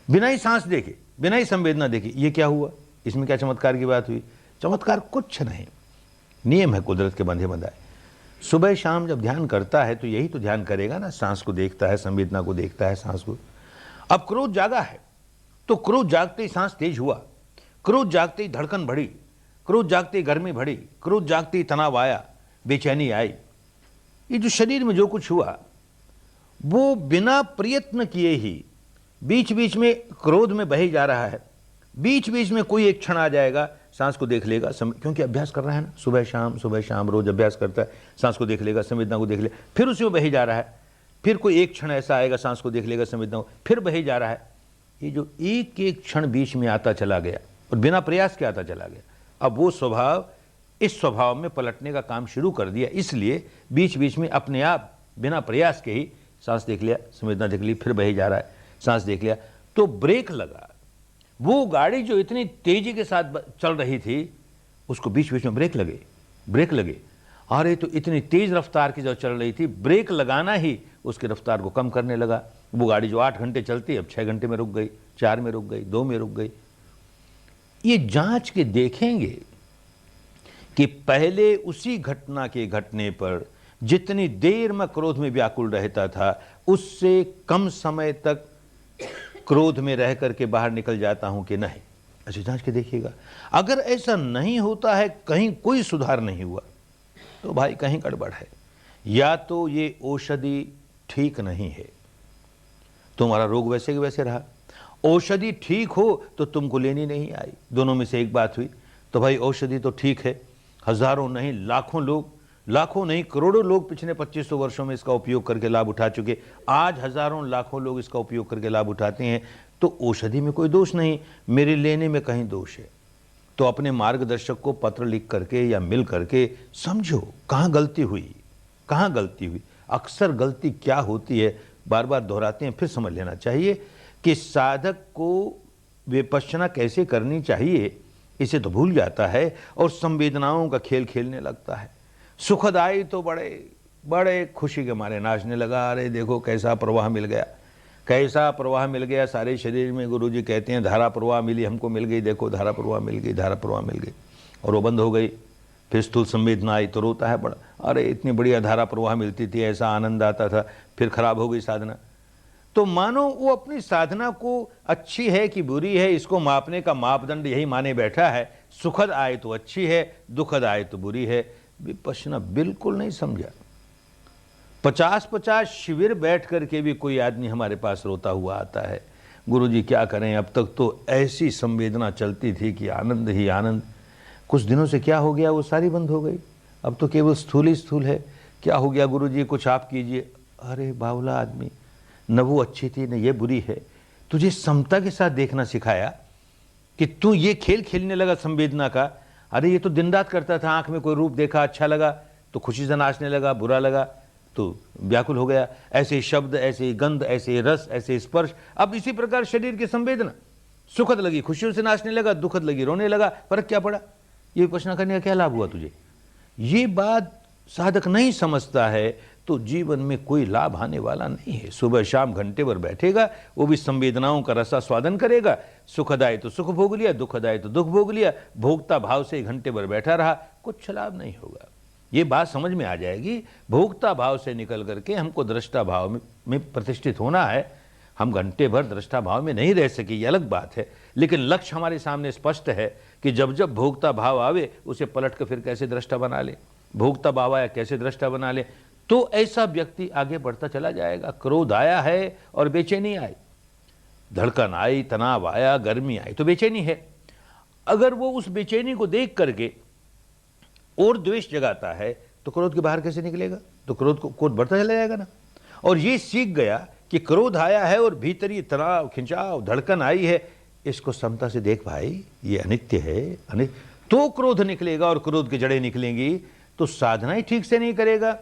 बिना ही सांस देखे, बिना ही संवेदना देखे। ये क्या हुआ? इसमें क्या चमत्कार की बात हुई? चमत्कार कुछ नहीं, नियम है कुदरत के बंधे बंधाए। सुबह शाम जब ध्यान करता है तो यही तो ध्यान करेगा ना, सांस को देखता है, संवेदना को देखता है, सांस को। अब क्रोध जागा है तो क्रोध जागते ही सांस तेज हुआ, क्रोध जागते ही धड़कन बढ़ी, क्रोध जागते ही गर्मी बढ़ी, क्रोध जागते ही तनाव आया, बेचैनी आई। ये जो शरीर में जो कुछ हुआ वो बिना प्रयत्न किए ही बीच बीच में क्रोध में बही जा रहा है। बीच बीच में कोई एक क्षण आ जाएगा, सांस को देख लेगा, क्योंकि अभ्यास कर रहा है ना, सुबह शाम रोज अभ्यास करता है, सांस को देख लेगा, संवेदना को देख लेगा, फिर उसी में बही जा रहा है। फिर कोई एक क्षण ऐसा आएगा, सांस को देख लेगा, संवेदना को, फिर बही जा रहा है। ये जो एक एक क्षण बीच में आता चला गया और बिना प्रयास के आता चला गया, अब वो स्वभाव इस स्वभाव में पलटने का काम शुरू कर दिया। इसलिए बीच बीच में अपने आप बिना प्रयास के ही सांस देख लिया, संवेदना देख ली, फिर बही जा रहा है, सांस देख लिया, तो ब्रेक लगा। वो गाड़ी जो इतनी तेजी के साथ चल रही थी उसको बीच बीच में ब्रेक लगे। अरे तो इतनी तेज रफ्तार की जो चल रही थी, ब्रेक लगाना ही उसकी रफ्तार को कम करने लगा। वो गाड़ी जो 8 घंटे चलती अब 6 घंटे में रुक गई, 4 में रुक गई, 2 में रुक गई। ये जांच के देखेंगे कि पहले उसी घटना के घटने पर जितनी देर मैं क्रोध में व्याकुल रहता था उससे कम समय तक क्रोध में रह करके बाहर निकल जाता हूं कि नहीं। अच्छा, जांच के देखिएगा। अगर ऐसा नहीं होता है, कहीं कोई सुधार नहीं हुआ, तो भाई कहीं गड़बड़ है। या तो ये औषधि ठीक नहीं है, तुम्हारा रोग वैसे के वैसे रहा। औषधि ठीक हो तो तुमको लेनी नहीं आई, दोनों में से एक बात हुई। तो भाई औषधि तो ठीक है, हजारों नहीं लाखों लोग, लाखों नहीं करोड़ों लोग पिछले 2500 वर्षों में इसका उपयोग करके लाभ उठा चुके। आज हजारों लाखों लोग इसका उपयोग करके लाभ उठाते हैं। तो औषधि में कोई दोष नहीं, मेरे लेने में कहीं दोष है। तो अपने मार्गदर्शक को पत्र लिख करके या मिल करके समझो कहाँ गलती हुई, कहाँ गलती हुई। अक्सर गलती क्या होती है, बार बार दोहराते हैं, फिर समझ लेना चाहिए कि साधक को विपश्यना कैसे करनी चाहिए इसे तो भूल जाता है और संवेदनाओं का खेल खेलने लगता है। सुखद आई तो बड़े खुशी के मारे नाचने लगा, अरे देखो कैसा प्रवाह मिल गया, कैसा प्रवाह मिल गया सारे शरीर में। गुरुजी कहते हैं धारा प्रवाह मिली, हमको मिल गई, देखो धारा प्रवाह मिल गई, धारा प्रवाह मिल गई। और वो बंद हो गई, फिर स्थूल संवेदना आई तो रोता है बड़ा, अरे इतनी बढ़िया धारा प्रवाह मिलती थी, ऐसा आनंद आता था, फिर खराब हो गई साधना। तो मानो वो अपनी साधना को अच्छी है कि बुरी है इसको मापने का मापदंड यही माने बैठा है। सुखद आए तो अच्छी है, दुखद आए तो बुरी है। विपश्यना बिल्कुल नहीं समझा। 50-50 शिविर बैठ करके भी कोई आदमी हमारे पास रोता हुआ आता है, गुरुजी क्या करें, अब तक तो ऐसी संवेदना चलती थी कि आनंद ही आनंद, कुछ दिनों से क्या हो गया वो सारी बंद हो गई, अब तो केवल स्थूल ही स्थूल है। क्या हो गया गुरुजी, कुछ आप कीजिए। अरे बावला आदमी, न वो अच्छी थी न ये बुरी है। तुझे समता के साथ देखना सिखाया कि तू ये खेल खेलने लगा संवेदना का। अरे ये तो दिन रात करता था, आंख में कोई रूप देखा अच्छा लगा तो खुशी से नाचने लगा, बुरा लगा तो व्याकुल हो गया। ऐसे शब्द, ऐसे गंध, ऐसे रस, ऐसे स्पर्श। अब इसी प्रकार शरीर की संवेदना, सुखद लगी खुशियों से नाचने लगा, दुखद लगी रोने लगा, फर्क क्या पड़ा? ये विपश्यना करने का क्या लाभ हुआ तुझे? ये बात साधक नहीं समझता है तो जीवन में कोई लाभ आने वाला नहीं है। सुबह शाम घंटे भर बैठेगा, वो भी संवेदनाओं का रसा स्वादन करेगा, सुखद आए तो सुख भोग लिया, दुखद आए तो दुख भोग लिया, भोगता भाव से घंटे भर बैठा रहा, कुछ लाभ नहीं होगा। ये बात समझ में आ जाएगी। भोक्ता भाव से निकल करके हमको दृष्टा भाव में प्रतिष्ठित होना है। हम घंटे भर दृष्टा भाव में नहीं रह सके, ये अलग बात है, लेकिन लक्ष्य हमारे सामने स्पष्ट है कि जब जब भोक्ता भाव आवे उसे पलट कर फिर कैसे दृष्टा बना ले, भोक्ता भाव आया कैसे दृष्टा बना ले, तो ऐसा व्यक्ति आगे बढ़ता चला जाएगा। क्रोध आया है और बेचैनी आई, धड़कन आई, तनाव आया, गर्मी आई तो बेचैनी है। अगर वो उस बेचैनी को देख करके और द्वेष जगाता है तो क्रोध के बाहर कैसे निकलेगा, तो क्रोध बढ़ता चला जाएगा ना। और ये सीख गया कि क्रोध आया है और भीतरी तनाव, खिंचाव, धड़कन आई है, इसको समता से देख भाई, ये अनित्य है, अनित्य, तो क्रोध निकलेगा और क्रोध की जड़ें निकलेंगी तो साधना ही ठीक से नहीं करेगा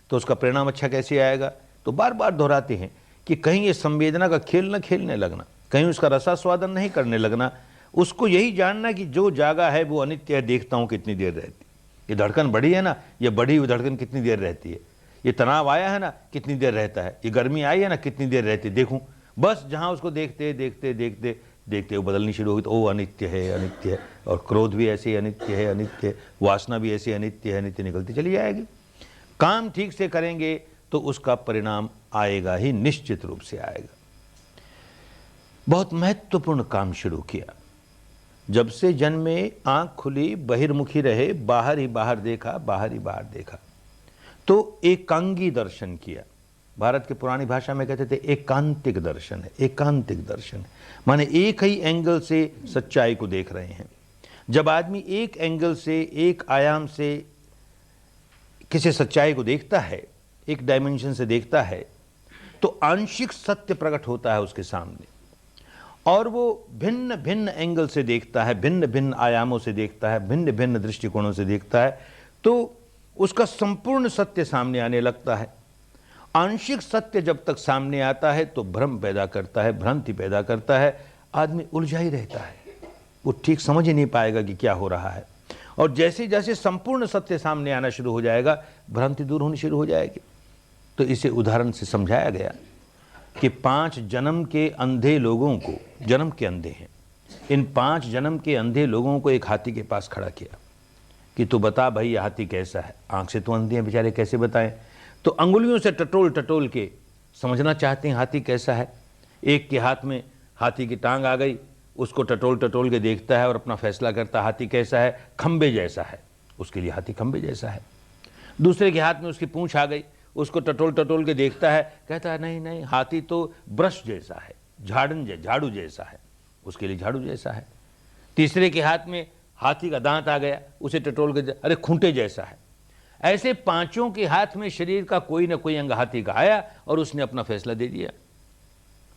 तो उसका परिणाम अच्छा कैसे आएगा। तो बार बार दोहराते हैं कि कहीं ये संवेदना का खेल न खेलने लगना, कहीं उसका रसास्वादन नहीं करने लगना, उसको यही जानना कि जो जागा है वो अनित्य है, देखता हूं कितनी देर रहती, ये धड़कन बढ़ी है ना, ये बढ़ी हुई धड़कन कितनी देर रहती है, ये तनाव आया है ना कितनी देर रहता है, ये गर्मी आई है ना कितनी देर रहती है, देखूं। बस जहां उसको देखते देखते देखते देखते वो बदलनी शुरू होगी तो ओ अनित्य है, अनित्य है। और क्रोध भी ऐसे अनित्य है, अनित्य है, वासना भी ऐसी अनित्य है, अनित्य निकलती चली जाएगी। काम ठीक से करेंगे तो उसका परिणाम आएगा ही, निश्चित रूप से आएगा। बहुत महत्वपूर्ण काम शुरू किया। जब से जन्मे, आंख खुली, बहिर्मुखी रहे, बाहर ही बाहर देखा, बाहर ही बाहर देखा, तो एकांगी दर्शन किया। भारत की पुरानी भाषा में कहते थे एकांतिक दर्शन है, एकांतिक दर्शन है, माने एक ही एंगल से सच्चाई को देख रहे हैं। जब आदमी एक एंगल से, एक आयाम से किसी सच्चाई को देखता है, एक डायमेंशन से देखता है, तो आंशिक सत्य प्रकट होता है उसके सामने, और वो भिन्न भिन्न एंगल से देखता है, भिन्न भिन्न आयामों से देखता है, भिन्न भिन्न दृष्टिकोणों से देखता है, तो उसका संपूर्ण सत्य सामने आने लगता है। आंशिक सत्य जब तक सामने आता है तो भ्रम पैदा करता है, भ्रांति पैदा करता है, आदमी उलझा ही रहता है, वो ठीक समझ ही नहीं पाएगा कि क्या हो रहा है। और जैसे जैसे संपूर्ण सत्य सामने आना शुरू हो जाएगा, भ्रांति दूर होनी शुरू हो जाएगी। तो इसे उदाहरण से समझाया गया कि 5 जन्म के अंधे लोगों को, जन्म के अंधे हैं, इन 5 जन्म के अंधे लोगों को एक हाथी के पास खड़ा किया कि तू बता भाई ये हाथी कैसा है। आंख से तो अंधे हैं बेचारे, कैसे बताएं, तो अंगुलियों से टटोल टटोल के समझना चाहते हैं हाथी कैसा है। एक के हाथ में हाथी की टांग आ गई, उसको टटोल टटोल के देखता है और अपना फैसला करता है हाथी कैसा है, खंबे जैसा है, उसके लिए हाथी खंबे जैसा है। दूसरे के हाथ में उसकी पूंछ आ गई, उसको टटोल टटोल के देखता है, कहता है नहीं नहीं हाथी तो ब्रश जैसा है, झाड़ू जैसा है, उसके लिए झाड़ू जैसा है। तीसरे के हाथ में हाथी का दांत आ गया, उसे टटोल के अरे खूंटे जैसा है। ऐसे 5 के हाथ में शरीर का कोई ना कोई अंग हाथी का आया और उसने अपना फैसला दे दिया।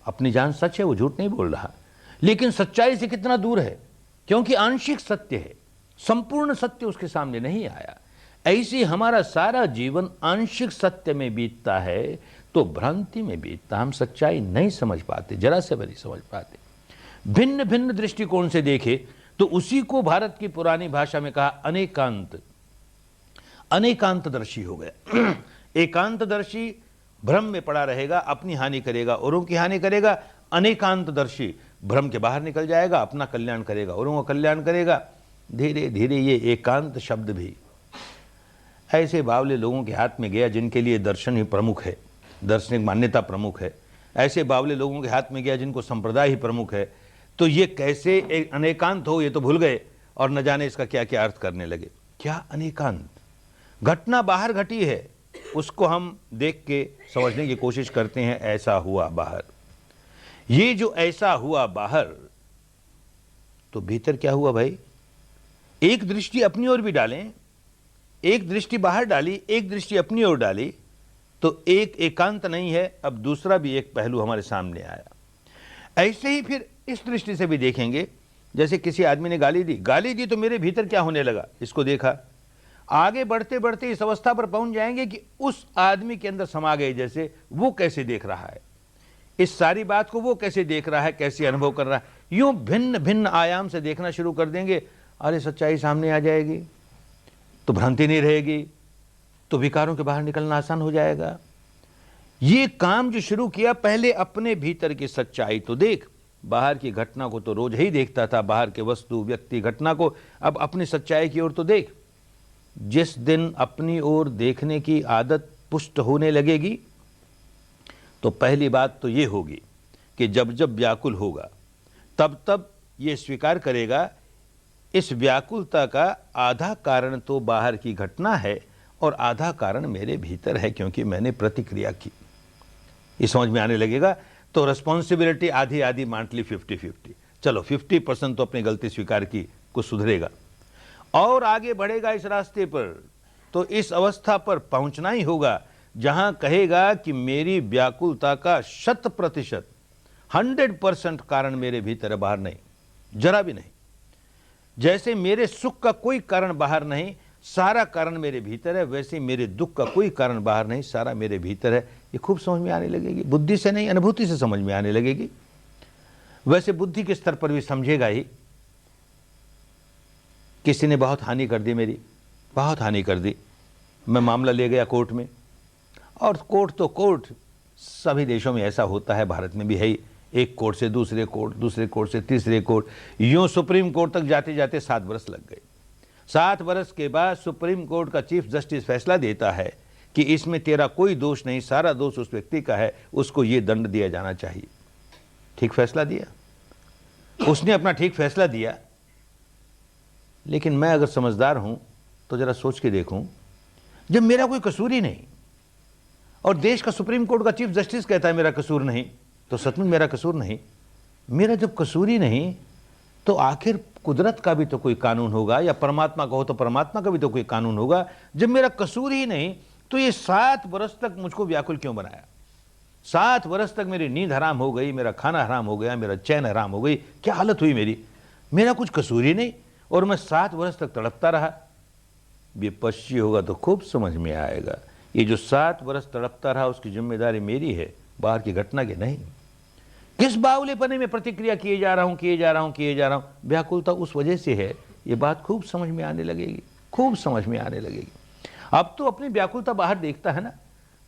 अपनी जान सच है, वो झूठ नहीं बोल रहा, लेकिन सच्चाई से कितना दूर है, क्योंकि आंशिक सत्य है, संपूर्ण सत्य उसके सामने नहीं आया। ऐसे हमारा सारा जीवन आंशिक सत्य में बीतता है तो भ्रांति में बीतता, हम सच्चाई नहीं समझ पाते, जरा से भी नहीं समझ पाते। भिन्न भिन्न दृष्टिकोण से देखे तो उसी को भारत की पुरानी भाषा में कहा अनेकांतदर्शी हो गया। एकांतदर्शी भ्रम में पड़ा रहेगा, अपनी हानि करेगा, औरों की हानि करेगा। अनेकांतदर्शी भ्रम के बाहर निकल जाएगा, अपना कल्याण करेगा, औरों का कल्याण करेगा। धीरे धीरे ये एकांत शब्द भी ऐसे बावले लोगों के हाथ में गया जिनके लिए दर्शन ही प्रमुख है, दार्शनिक मान्यता प्रमुख है। ऐसे बावले लोगों के हाथ में गया जिनको संप्रदाय ही प्रमुख है। तो ये कैसे एक अनेकांत हो, ये तो भूल गए और न जाने इसका क्या क्या अर्थ करने लगे। क्या अनेकांत? घटना बाहर घटी है, उसको हम देख के समझने की कोशिश करते हैं, ऐसा हुआ बाहर। ये जो ऐसा हुआ बाहर, तो भीतर क्या हुआ भाई? एक दृष्टि अपनी ओर भी डालें, एक दृष्टि बाहर डाली, एक दृष्टि अपनी ओर डाली, तो एक एकांत नहीं है, अब दूसरा भी एक पहलू हमारे सामने आया। ऐसे ही फिर इस दृष्टि से भी देखेंगे, जैसे किसी आदमी ने गाली दी तो मेरे भीतर क्या होने लगा, इसको देखा। आगे बढ़ते बढ़ते इस अवस्था पर पहुंच जाएंगे कि उस आदमी के अंदर समा गए, जैसे वो कैसे देख रहा है इस सारी बात को, वो कैसे देख रहा है, कैसे अनुभव कर रहा है। यूं भिन्न भिन्न आयाम से देखना शुरू कर देंगे, अरे सच्चाई सामने आ जाएगी, तो भ्रांति नहीं रहेगी, तो विकारों के बाहर निकलना आसान हो जाएगा। ये काम जो शुरू किया, पहले अपने भीतर की सच्चाई तो देख, बाहर की घटना को तो रोज ही देखता था, बाहर के वस्तु व्यक्ति घटना को, अब अपनी सच्चाई की ओर तो देख। जिस दिन अपनी ओर देखने की आदत पुष्ट होने लगेगी, तो पहली बात तो ये होगी कि जब जब व्याकुल होगा तब तब ये स्वीकार करेगा इस व्याकुलता का आधा कारण तो बाहर की घटना है और आधा कारण मेरे भीतर है, क्योंकि मैंने प्रतिक्रिया की। ये समझ में आने लगेगा तो रिस्पॉन्सिबिलिटी आधी आधी बांट ली, 50-50। चलो 50% तो अपनी गलती स्वीकार की, कुछ सुधरेगा और आगे बढ़ेगा इस रास्ते पर। तो इस अवस्था पर पहुंचना ही होगा जहां कहेगा कि मेरी व्याकुलता का 100%, 100% कारण मेरे भीतर है, बाहर नहीं, जरा भी नहीं। जैसे मेरे सुख का कोई कारण बाहर नहीं, सारा कारण मेरे भीतर है, वैसे मेरे दुख का कोई कारण बाहर नहीं, सारा मेरे भीतर है। ये खूब समझ में आने लगेगी, बुद्धि से नहीं अनुभूति से समझ में आने लगेगी। वैसे बुद्धि के स्तर पर भी समझेगा ही। किसी ने बहुत हानि कर दी, मेरी बहुत हानि कर दी, मैं मामला ले गया कोर्ट में, और कोर्ट तो कोर्ट सभी देशों में ऐसा होता है, भारत में भी है ही। एक कोर्ट से दूसरे कोर्ट, दूसरे कोर्ट से तीसरे कोर्ट, यूं सुप्रीम कोर्ट तक जाते जाते 7 बरस लग गए। 7 बरस के बाद सुप्रीम कोर्ट का चीफ जस्टिस फैसला देता है कि इसमें तेरा कोई दोष नहीं, सारा दोष उस व्यक्ति का है, उसको ये दंड दिया जाना चाहिए। ठीक फैसला दिया, उसने अपना ठीक फैसला दिया। लेकिन मैं अगर समझदार हूं तो जरा सोच के देखूं, जब मेरा कोई कसूर ही नहीं और देश का सुप्रीम कोर्ट का चीफ जस्टिस कहता है मेरा कसूर नहीं, तो सचमुच मेरा कसूर नहीं। मेरा जब कसूर ही नहीं तो आखिर कुदरत का भी तो कोई कानून होगा, या परमात्मा का हो तो परमात्मा का भी तो कोई कानून होगा। जब मेरा कसूर ही नहीं तो ये 7 बरस तक मुझको व्याकुल क्यों बनाया? 7 बरस तक मेरी नींद हराम हो गई, मेरा खाना हराम हो गया, मेरा चैन हराम हो गई, क्या हालत हुई मेरी? मेरा कुछ कसूर ही नहीं और मैं 7 बरस तक तड़पता रहा। विपश्ची होगा तो खूब समझ में आएगा, ये जो 7 बरस तड़पता रहा उसकी जिम्मेदारी मेरी है, बाहर की घटना की नहीं। किस बावलेपने में प्रतिक्रिया किए जा रहा हूं, व्याकुलता उस वजह से है। ये बात खूब समझ में आने लगेगी, खूब समझ में आने लगेगी। अब तो अपनी व्याकुलता बाहर देखता है ना,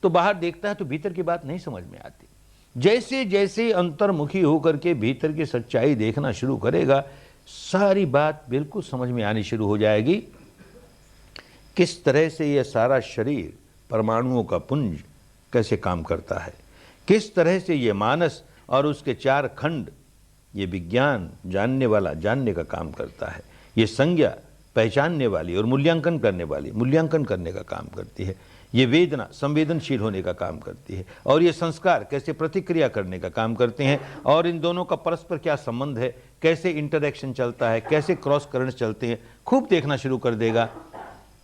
तो बाहर देखता है तो भीतर की बात नहीं समझ में आती। जैसे जैसे अंतर्मुखी होकर के भीतर की सच्चाई देखना शुरू करेगा, सारी बात बिल्कुल समझ में आनी शुरू हो जाएगी। किस तरह से यह सारा शरीर परमाणुओं का पुंज कैसे काम करता है, किस तरह से ये मानस और उसके 4 खंड, ये विज्ञान जानने वाला जानने का काम करता है, ये संज्ञा पहचानने वाली और मूल्यांकन करने वाली मूल्यांकन करने का काम करती है, ये वेदना संवेदनशील होने का काम करती है, और ये संस्कार कैसे प्रतिक्रिया करने का काम करते हैं, और इन दोनों का परस्पर क्या संबंध है, कैसे इंटरेक्शन चलता है, कैसे क्रॉस करंट चलते हैं, खूब देखना शुरू कर देगा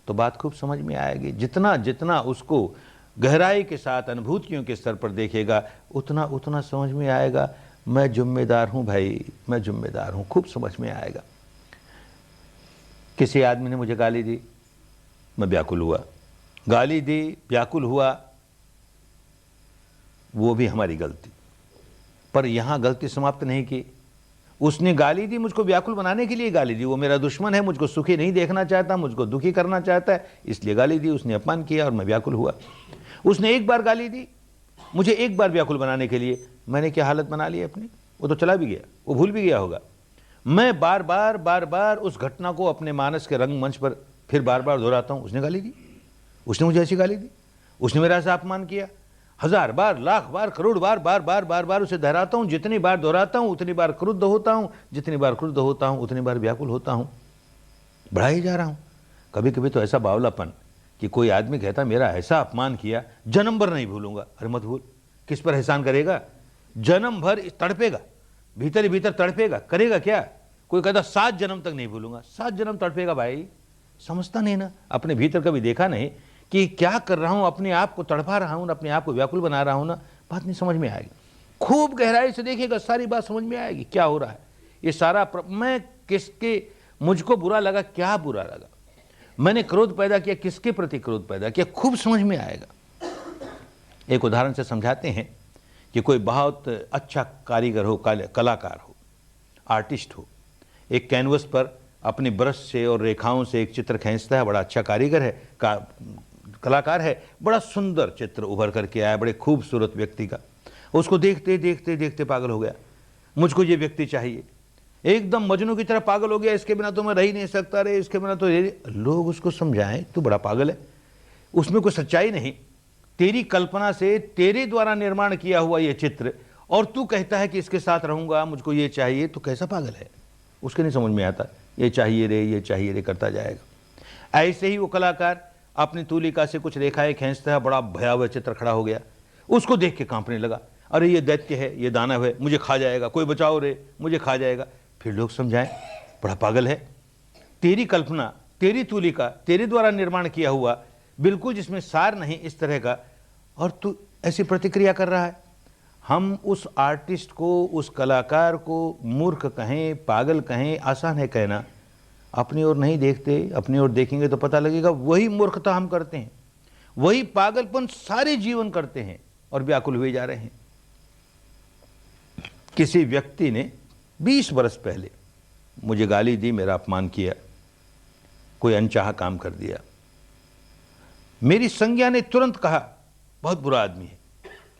तो बात खूब समझ में आएगी। जितना जितना उसको गहराई के साथ अनुभूतियों के स्तर पर देखेगा, उतना उतना समझ में आएगा मैं जिम्मेदार हूं भाई, मैं जिम्मेदार हूं, खूब समझ में आएगा। किसी आदमी ने मुझे गाली दी, मैं व्याकुल हुआ, गाली दी, व्याकुल हुआ, वो भी हमारी गलती। पर यहां गलती समाप्त नहीं की। उसने गाली दी, मुझको व्याकुल बनाने के लिए गाली दी। वो मेरा दुश्मन है, मुझको सुखी नहीं देखना चाहता, मुझको दुखी करना चाहता है, इसलिए गाली दी। उसने अपमान किया और मैं व्याकुल हुआ। उसने एक बार गाली दी मुझे, एक बार व्याकुल बनाने के लिए, मैंने क्या हालत बना ली अपनी। वो तो चला भी गया, वो भूल भी गया होगा। मैं बार बार उस घटना को अपने मानस के रंगमंच पर फिर बार बार दोहराता हूं। उसने गाली दी, उसने मुझे ऐसी गाली दी, उसने मेरा ऐसा अपमान किया। 1000 बार, लाख बार, करोड़ बार, बार उसे दोहराता हूं। जितनी बार दोहराता हूं उतनी बार क्रुद्ध होता हूं, जितनी बार क्रुद्ध होता हूं उतनी बार व्याकुल होता हूं, बढ़ा ही जा रहा हूं। कभी कभी तो ऐसा बावलापन कि कोई आदमी कहता मेरा ऐसा अपमान किया, जन्म भर नहीं भूलूंगा। अरे मत भूल, किस पर एहसान करेगा? जन्म भर तड़पेगा, भीतर ही भीतर तड़पेगा, करेगा क्या? कोई कहता 7 जन्म तक नहीं भूलूंगा, 7 जन्म तड़पेगा भाई। समझता नहीं ना, अपने भीतर कभी देखा नहीं कि क्या कर रहा हूं, अपने आप को तड़पा रहा हूं, अपने आप को व्याकुल बना रहा हूं ना, बात नहीं समझ में आएगी। खूब गहराई से देखिएगा, सारी बात समझ में आएगी क्या हो रहा है। ये सारा मैं किसके, मुझको बुरा लगा, क्या बुरा लगा, मैंने क्रोध पैदा किया, किसके प्रति क्रोध पैदा किया, खूब समझ में आएगा। एक उदाहरण से समझाते हैं कि कोई बहुत अच्छा कारीगर हो, कलाकार हो, आर्टिस्ट हो, एक कैनवस पर अपनी ब्रश से और रेखाओं से एक चित्र खींचता है। बड़ा अच्छा कारीगर है, कलाकार है, बड़ा सुंदर चित्र उभर करके आया, बड़े खूबसूरत व्यक्ति का। उसको देखते देखते देखते पागल हो गया, मुझको ये व्यक्ति चाहिए। एकदम मजनू की तरह पागल हो गया, इसके बिना तो मैं रह ही नहीं सकता रे, इसके बिना तो लोग उसको समझाएं तू बड़ा पागल है, उसमें कोई सच्चाई नहीं, तेरी कल्पना से तेरे द्वारा निर्माण किया हुआ ये चित्र, और तू कहता है कि इसके साथ रहूंगा, मुझको ये चाहिए, तो कैसा पागल है? उसके नहीं समझ में आता, ये चाहिए रे, ये चाहिए रे करता जाएगा। ऐसे ही वो कलाकार अपनी तूलिका से कुछ रेखाएं खींचता है, बड़ा भयावह चित्र खड़ा हो गया, उसको देख के कांपने लगा, अरे ये दैत्य है, ये दानव है, मुझे खा जाएगा, कोई बचाओ रे, मुझे खा जाएगा। फिर लोग समझाएं बड़ा पागल है, तेरी कल्पना, तेरी तूलिका, तेरे द्वारा निर्माण किया हुआ, बिल्कुल जिसमें सार नहीं इस तरह का, और तू ऐसी प्रतिक्रिया कर रहा है। हम उस आर्टिस्ट को, उस कलाकार को मूर्ख कहें, पागल कहें, आसान है कहना। अपनी ओर नहीं देखते, अपनी ओर देखेंगे तो पता लगेगा वही मूर्खता हम करते हैं, वही पागलपन सारे जीवन करते हैं और व्याकुल हुए जा रहे हैं। किसी व्यक्ति ने 20 वर्ष पहले मुझे गाली दी, मेरा अपमान किया, कोई अनचाहा काम कर दिया। मेरी संज्ञा ने तुरंत कहा बहुत बुरा आदमी है,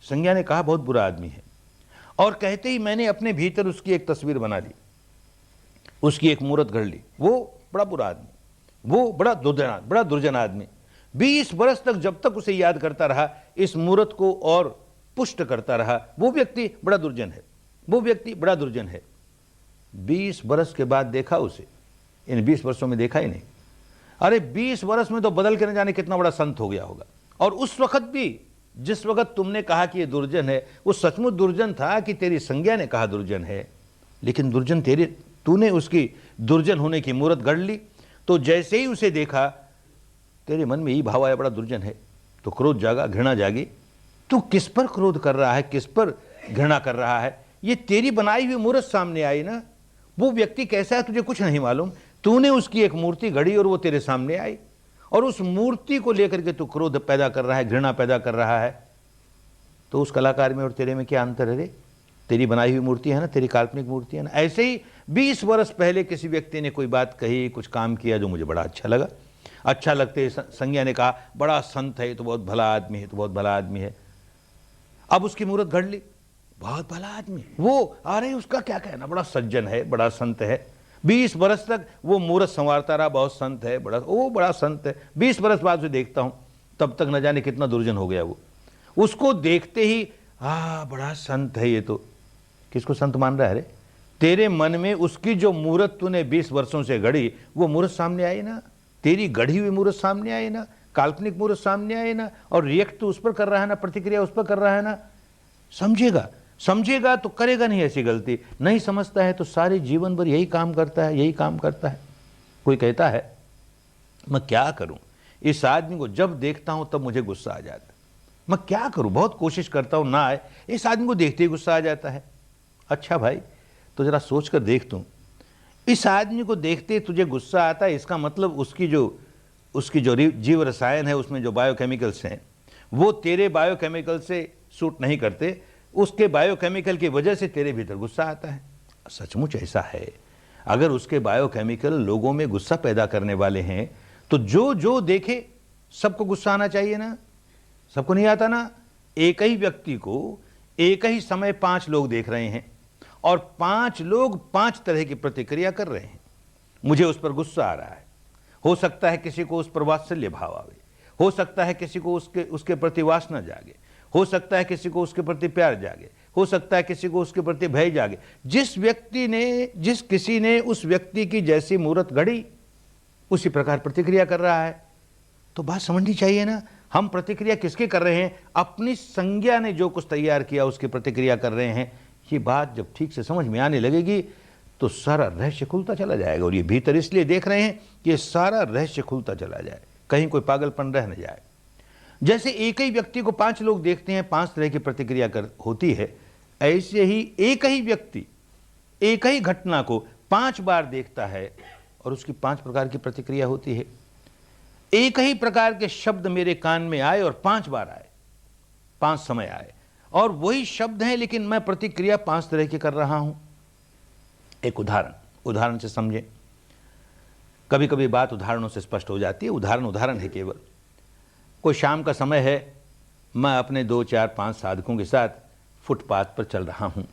संज्ञा ने कहा बहुत बुरा आदमी है, और कहते ही मैंने अपने भीतर उसकी एक तस्वीर बना ली, उसकी एक मूर्त गढ़ ली। वो बड़ा बुरा आदमी, वो बड़ा दुर्जन आदमी। 20 वर्ष तक जब तक उसे याद करता रहा, इस मूर्त को और पुष्ट करता रहा, वो व्यक्ति बड़ा दुर्जन है, वो व्यक्ति बड़ा दुर्जन है। 20 वर्ष के बाद देखा उसे, इन 20 वर्षों में देखा ही नहीं। अरे 20 वर्ष में तो बदल के न जाने कितना बड़ा संत हो गया होगा। और उस वक्त भी जिस वक्त तुमने कहा कि ये दुर्जन है, वो सचमुच दुर्जन था कि तेरी संज्ञा ने कहा दुर्जन है? लेकिन दुर्जन तूने उसकी दुर्जन होने की मूर्त गढ़ ली, तो जैसे ही उसे देखा तेरे मन में यही भाव आया बड़ा दुर्जन है, तो क्रोध जागा, घृणा जागी। तू किस पर क्रोध कर रहा है, किस पर घृणा कर रहा है? ये तेरी बनाई हुई मूर्त सामने आई ना, वो व्यक्ति कैसा है तुझे कुछ नहीं मालूम, तूने उसकी एक मूर्ति गढ़ी और वो तेरे सामने आई, और उस मूर्ति को लेकर के तू क्रोध पैदा कर रहा है, घृणा पैदा कर रहा है। तो उस कलाकार में और तेरे में क्या अंतर है रे? तेरी बनाई हुई मूर्ति है ना, तेरी काल्पनिक मूर्ति है ना। ऐसे ही 20 वर्ष पहले किसी व्यक्ति ने कोई बात कही, कुछ काम किया जो मुझे बड़ा अच्छा लगा, अच्छा लगते संज्ञा ने कहा बड़ा संत है, तो बहुत भला आदमी है, तो बहुत भला आदमी है। अब उसकी मूर्त गढ़ ली, बहुत भला आदमी, वो अरे उसका क्या कहना, बड़ा सज्जन है, बड़ा संत है। 20 वर्ष तक वो मूर्त संवारता रहा, बहुत संत है, बड़ा संत है। 20 वर्ष बाद उसे देखता हूं, तब तक न जाने कितना दुर्जन हो गया वो। उसको देखते ही बड़ा संत है ये तो। किसको संत मान रहा है रे? तेरे मन में उसकी जो मूर्त तूने 20 वर्षों से गढ़ी, वो मूर्त सामने आई ना, तेरी गढ़ी हुई मूर्त सामने आई ना, काल्पनिक मूर्त सामने आई ना, और रिएक्ट तो उस पर कर रहा है ना, प्रतिक्रिया उस पर कर रहा है ना। समझेगा तो करेगा नहीं ऐसी गलती, नहीं समझता है तो सारे जीवन भर यही काम करता है, यही काम करता है। कोई कहता है मैं क्या करूं, इस आदमी को जब देखता हूं तब मुझे गुस्सा आ जाता है, मैं क्या करूं, बहुत कोशिश करता हूं ना आए, इस आदमी को देखते ही गुस्सा आ जाता है। अच्छा भाई, तो जरा सोच कर देख, तू इस आदमी को देखते तुझे गुस्सा आता है, इसका मतलब उसकी जो जीव रसायन है, उसमें जो बायोकेमिकल्स हैं, वो तेरे बायोकेमिकल से सूट नहीं करते, उसके बायोकेमिकल की वजह से तेरे भीतर गुस्सा आता है। सचमुच ऐसा है, अगर उसके बायोकेमिकल लोगों में गुस्सा पैदा करने वाले हैं, तो जो देखे सबको गुस्सा आना चाहिए ना, सबको नहीं आता ना। एक ही व्यक्ति को एक ही समय 5 लोग देख रहे हैं, और 5 लोग 5 तरह की प्रतिक्रिया कर रहे हैं। मुझे उस पर गुस्सा आ रहा है, हो सकता है किसी को उस पर वात्सल्य भाव आवे, हो सकता है किसी को उसके प्रति वासना जागे, हो सकता है किसी को उसके प्रति प्यार जागे, हो सकता है किसी को उसके प्रति भय जागे। जिस किसी ने उस व्यक्ति की जैसी मूर्त गढ़ी, उसी प्रकार प्रतिक्रिया कर रहा है। तो बात समझनी चाहिए ना, हम प्रतिक्रिया किसके कर रहे हैं? अपनी संज्ञा ने जो कुछ तैयार किया उसकी प्रतिक्रिया कर रहे हैं। ये बात जब ठीक से समझ में आने लगेगी तो सारा रहस्य खुलता चला जाएगा। और ये भीतर इसलिए देख रहे हैं कि ये सारा रहस्य खुलता चला जाए, कहीं कोई पागलपन रह न जाए। जैसे एक ही व्यक्ति को 5 लोग देखते हैं, 5 तरह की प्रतिक्रिया होती है, ऐसे ही एक ही व्यक्ति एक ही घटना को 5 बार देखता है और उसकी 5 प्रकार की प्रतिक्रिया होती है। एक ही प्रकार के शब्द मेरे कान में आए और 5 बार आए, 5 समय आए, और वही शब्द हैं, लेकिन मैं प्रतिक्रिया 5 तरह की कर रहा हूं। एक उदाहरण से समझें। कभी कभी बात उदाहरणों से स्पष्ट हो जाती है। उदाहरण है केवल। कोई शाम का समय है, मैं अपने 2, 4, 5 साधकों के साथ फुटपाथ पर चल रहा हूं,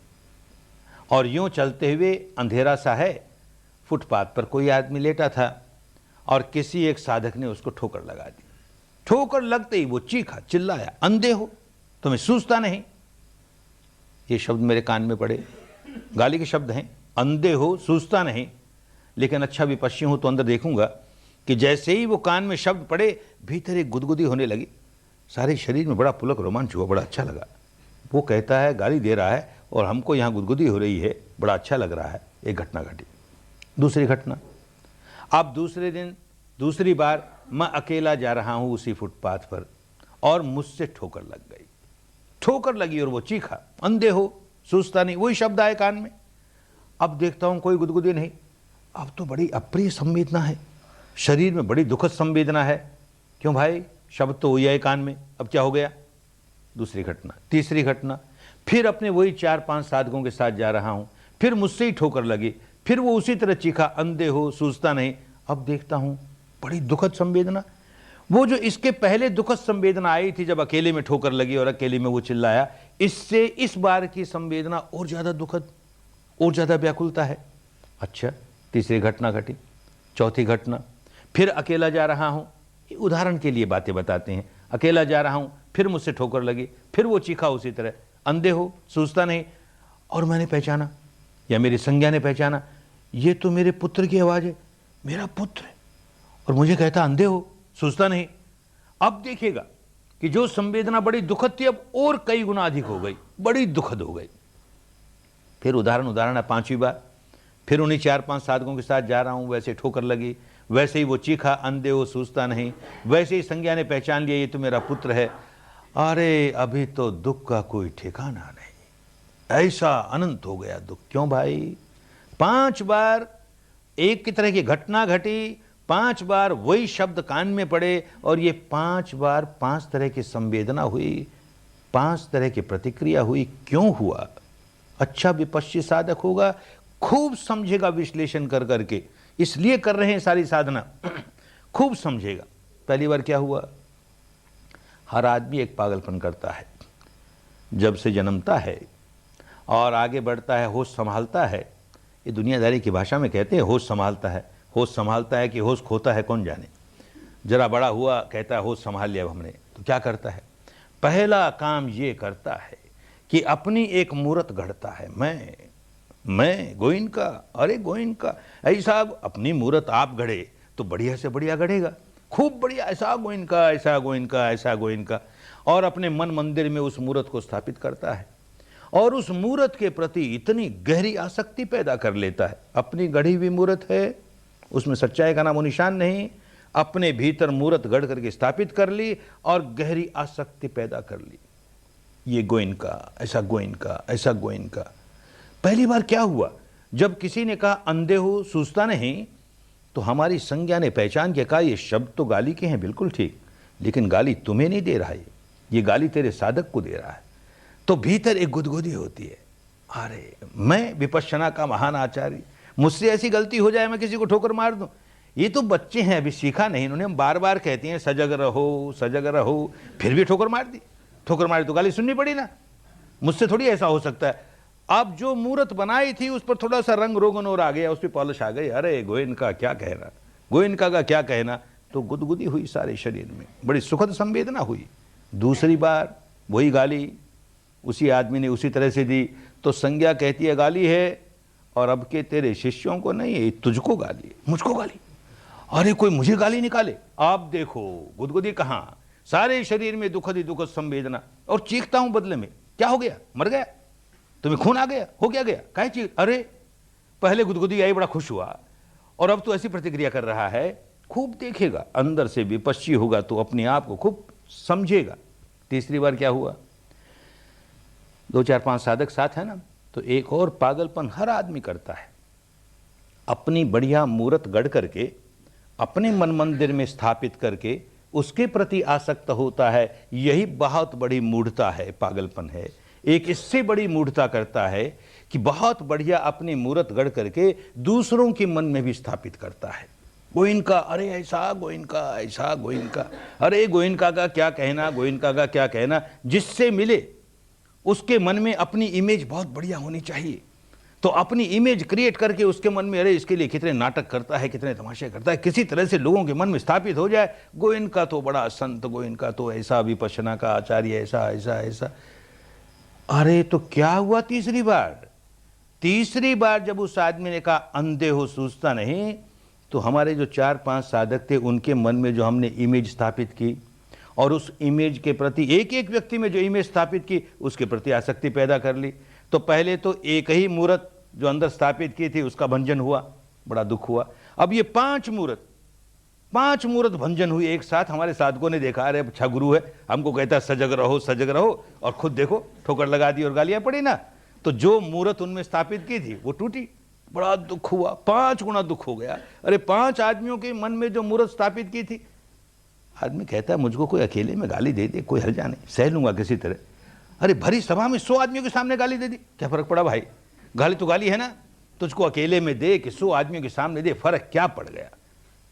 और यूं चलते हुए अंधेरा सा है, फुटपाथ पर कोई आदमी लेटा था और किसी एक साधक ने उसको ठोकर लगा दी। ठोकर लगते ही वो चीखा, चिल्लाया, अंधे हो, तुम्हें सूझता नहीं। ये शब्द मेरे कान में पड़े, गाली के शब्द हैं, अंधे हो, सूझता नहीं। लेकिन अच्छा विपश्ची हूं तो अंदर देखूंगा कि जैसे ही वो कान में शब्द पड़े, भीतर एक गुदगुदी होने लगी, सारे शरीर में बड़ा पुलक रोमांच हुआ, बड़ा अच्छा लगा। वो कहता है, गाली दे रहा है और हमको यहाँ गुदगुदी हो रही है, बड़ा अच्छा लग रहा है। एक घटना घटी। दूसरी घटना, अब दूसरे दिन दूसरी बार मैं अकेला जा रहा हूं उसी फुटपाथ पर और मुझसे ठोकर लग गई। ठोकर लगी और वो चीखा, अंधे हो, सूझता नहीं। वही शब्द आए कान में। अब देखता हूं कोई गुदगुदी नहीं। अब तो बड़ी अप्रिय संवेदना है, शरीर में बड़ी दुखद संवेदना है। क्यों भाई, शब्द तो वही आए कान में, अब क्या हो गया? दूसरी घटना। तीसरी घटना, फिर अपने वही 4-5 साधकों के साथ जा रहा हूं, फिर मुझसे ही ठोकर लगी, फिर वो उसी तरह चीखा, अंधे हो, सूझता नहीं। अब देखता हूं बड़ी दुखद संवेदना। वो जो इसके पहले दुखद संवेदना आई थी जब अकेले में ठोकर लगी और अकेले में वो चिल्लाया, इससे इस बार की संवेदना और ज्यादा दुखद, और ज्यादा व्याकुलता है। अच्छा, तीसरी घटना घटी। चौथी घटना, फिर अकेला जा रहा हूं, उदाहरण के लिए बातें बताते हैं। अकेला जा रहा हूं, फिर मुझसे ठोकर लगी, फिर वो चीखा उसी तरह, अंधे हो, सूझता नहीं। और मैंने पहचाना, या मेरी संज्ञा ने पहचाना, ये तो मेरे पुत्र की आवाज है, मेरा पुत्र है, और मुझे कहता अंधे हो, सूझता नहीं। अब देखिएगा कि जो संवेदना बड़ी दुखद थी, अब और कई गुना अधिक हो गई, बड़ी दुखद हो गई। फिर उदाहरण है, 5वीं बार फिर उन्हीं 4-5 साधकों के साथ जा रहा हूं, वैसे ठोकर लगी, वैसे ही वो चीखा, अंधे हो, सूझता नहीं। वैसे ही संज्ञा ने पहचान लिया, ये तो मेरा पुत्र है। अरे अभी तो दुख का कोई ठिकाना नहीं, ऐसा अनंत हो गया दुख। क्यों भाई? 5 बार एक की तरह की घटना घटी, 5 बार वही शब्द कान में पड़े, और ये 5 बार 5 तरह की संवेदना हुई, 5 तरह की प्रतिक्रिया हुई। क्यों हुआ? अच्छा विपश्ची साधक होगा, खूब समझेगा विश्लेषण कर करके, इसलिए कर रहे हैं सारी साधना, खूब समझेगा। पहली बार क्या हुआ? हर आदमी एक पागलपन करता है, जब से जन्मता है और आगे बढ़ता है, होश संभालता है। ये दुनियादारी की भाषा में कहते हैं होश संभालता है। होश संभालता है कि होश खोता है कौन जाने। जरा बड़ा हुआ, कहता है होश संभाल लिया हमने, तो क्या करता है? पहला काम ये करता है कि अपनी एक मूर्त गढ़ता है। मैं गोइनका, अरे गोइनका, ऐसा अपनी मूर्त आप गढ़े तो बढ़िया से बढ़िया गढ़ेगा, खूब बढ़िया, ऐसा गोइनका, ऐसा गोइनका, ऐसा गोइनका। और अपने मन मंदिर में उस मूर्त को स्थापित करता है और उस मूर्त के प्रति इतनी गहरी आसक्ति पैदा कर लेता है। अपनी गढ़ी हुई मूर्त है, उसमें सच्चाई का नामो निशान नहीं, अपने भीतर मूर्त गढ़ करके स्थापित कर ली और गहरी आसक्ति पैदा कर ली। ये गोइनका, ऐसा गोइनका, ऐसा गोइनका। पहली बार क्या हुआ? जब किसी ने कहा अंधे हो, सूझता नहीं, तो हमारी संज्ञा ने पहचान के कहा ये शब्द तो गाली के हैं, बिल्कुल ठीक, लेकिन गाली तुम्हें नहीं दे रहा है, ये गाली तेरे साधक को दे रहा है। तो भीतर एक गुदगुदी होती है, अरे मैं विपश्यना का महान आचार्य, मुझसे ऐसी गलती हो जाए मैं किसी को ठोकर मार दूं। ये तो बच्चे हैं, अभी सीखा नहीं इन्होंने, हम बार बार कहते हैं सजग रहो, सजग रहो, फिर भी ठोकर मार दी। ठोकर मारी तो गाली सुननी पड़ी ना, मुझसे थोड़ी ऐसा हो सकता है। अब जो मूर्त बनाई थी उस पर थोड़ा सा रंग रोगन और आ गया, उस पर पॉलिश आ गई, अरे गोइनका क्या कहना, गोइनका का क्या कहना। तो गुदगुदी हुई सारे शरीर में, बड़ी सुखद संवेदना हुई। दूसरी बार वही गाली उसी आदमी ने उसी तरह से दी, तो संज्ञा कहती है गाली है, और अब के तेरे शिष्यों को नहीं है, तुझको गाली, मुझको गाली। अरे कोई मुझे गाली निकाले। आप देखो गुदगुदी कहां, सारे शरीर में दुखद ही दुखद संवेदना, और चीखता हूं बदले में, क्या हो गया, मर गया, तुम्हें खून आ गया, हो क्या गया, काहे चीख? अरे पहले गुदगुदी आई, बड़ा खुश हुआ, और अब तो ऐसी प्रतिक्रिया कर रहा है। खूब देखेगा, अंदर से विपश्ची होगा तो अपने आप को खूब समझेगा। तीसरी बार क्या हुआ? 2-4-5 साधक साथ है ना, तो एक और पागलपन हर आदमी करता है, अपनी बढ़िया मूर्त गढ़ करके अपने मन मंदिर में स्थापित करके उसके प्रति आसक्त होता है। यही बहुत बड़ी मूढ़ता है, पागलपन है। एक इससे बड़ी मूढ़ता करता है कि बहुत बढ़िया अपनी मूर्त गढ़ करके दूसरों के मन में भी स्थापित करता है। गोइनका, अरे ऐसा गोइनका, ऐसा गोइनका, अरे गोइनका का क्या कहना, गोइनका का क्या कहना। जिससे मिले उसके मन में अपनी इमेज बहुत बढ़िया होनी चाहिए, तो अपनी इमेज क्रिएट करके उसके मन में, अरे इसके लिए कितने नाटक करता है, कितने तमाशे करता है, किसी तरह से लोगों के मन में स्थापित हो जाए, गोविंद का तो बड़ा संत, गोविंद का तो ऐसा, विपश्यना का आचार्य ऐसा ऐसा ऐसा। अरे तो क्या हुआ तीसरी बार? तीसरी बार जब उस आदमी ने कहा अंधे हो सूझता नहीं, तो हमारे जो 4-5 साधक थे उनके मन में जो हमने इमेज स्थापित की, और उस इमेज के प्रति एक एक व्यक्ति में जो इमेज स्थापित की उसके प्रति आसक्ति पैदा कर ली। तो पहले तो एक ही मूर्त जो अंदर स्थापित की थी उसका भंजन हुआ, बड़ा दुख हुआ। अब ये 5 मूर्त भंजन हुई एक साथ। हमारे साधकों ने देखा, अरे अच्छा गुरु है, हमको कहता है सजग रहो, और खुद देखो ठोकर लगा दी और गालियां पड़ी ना। तो जो मूर्त उनमें स्थापित की थी वो टूटी, बड़ा दुख हुआ, 5 गुना दुख हो गया। अरे 5 आदमियों के मन में जो मूर्त स्थापित की थी, आदमी कहता है मुझको कोई अकेले में गाली दे दे, कोई हर्जा नहीं, सह लूंगा किसी तरह। अरे भरी सभा में 100 आदमियों के सामने गाली दे दी, क्या फर्क पड़ा भाई? गाली तो गाली है ना, तुझको अकेले में दे कि 100 आदमियों के सामने दे, फर्क क्या पड़ गया?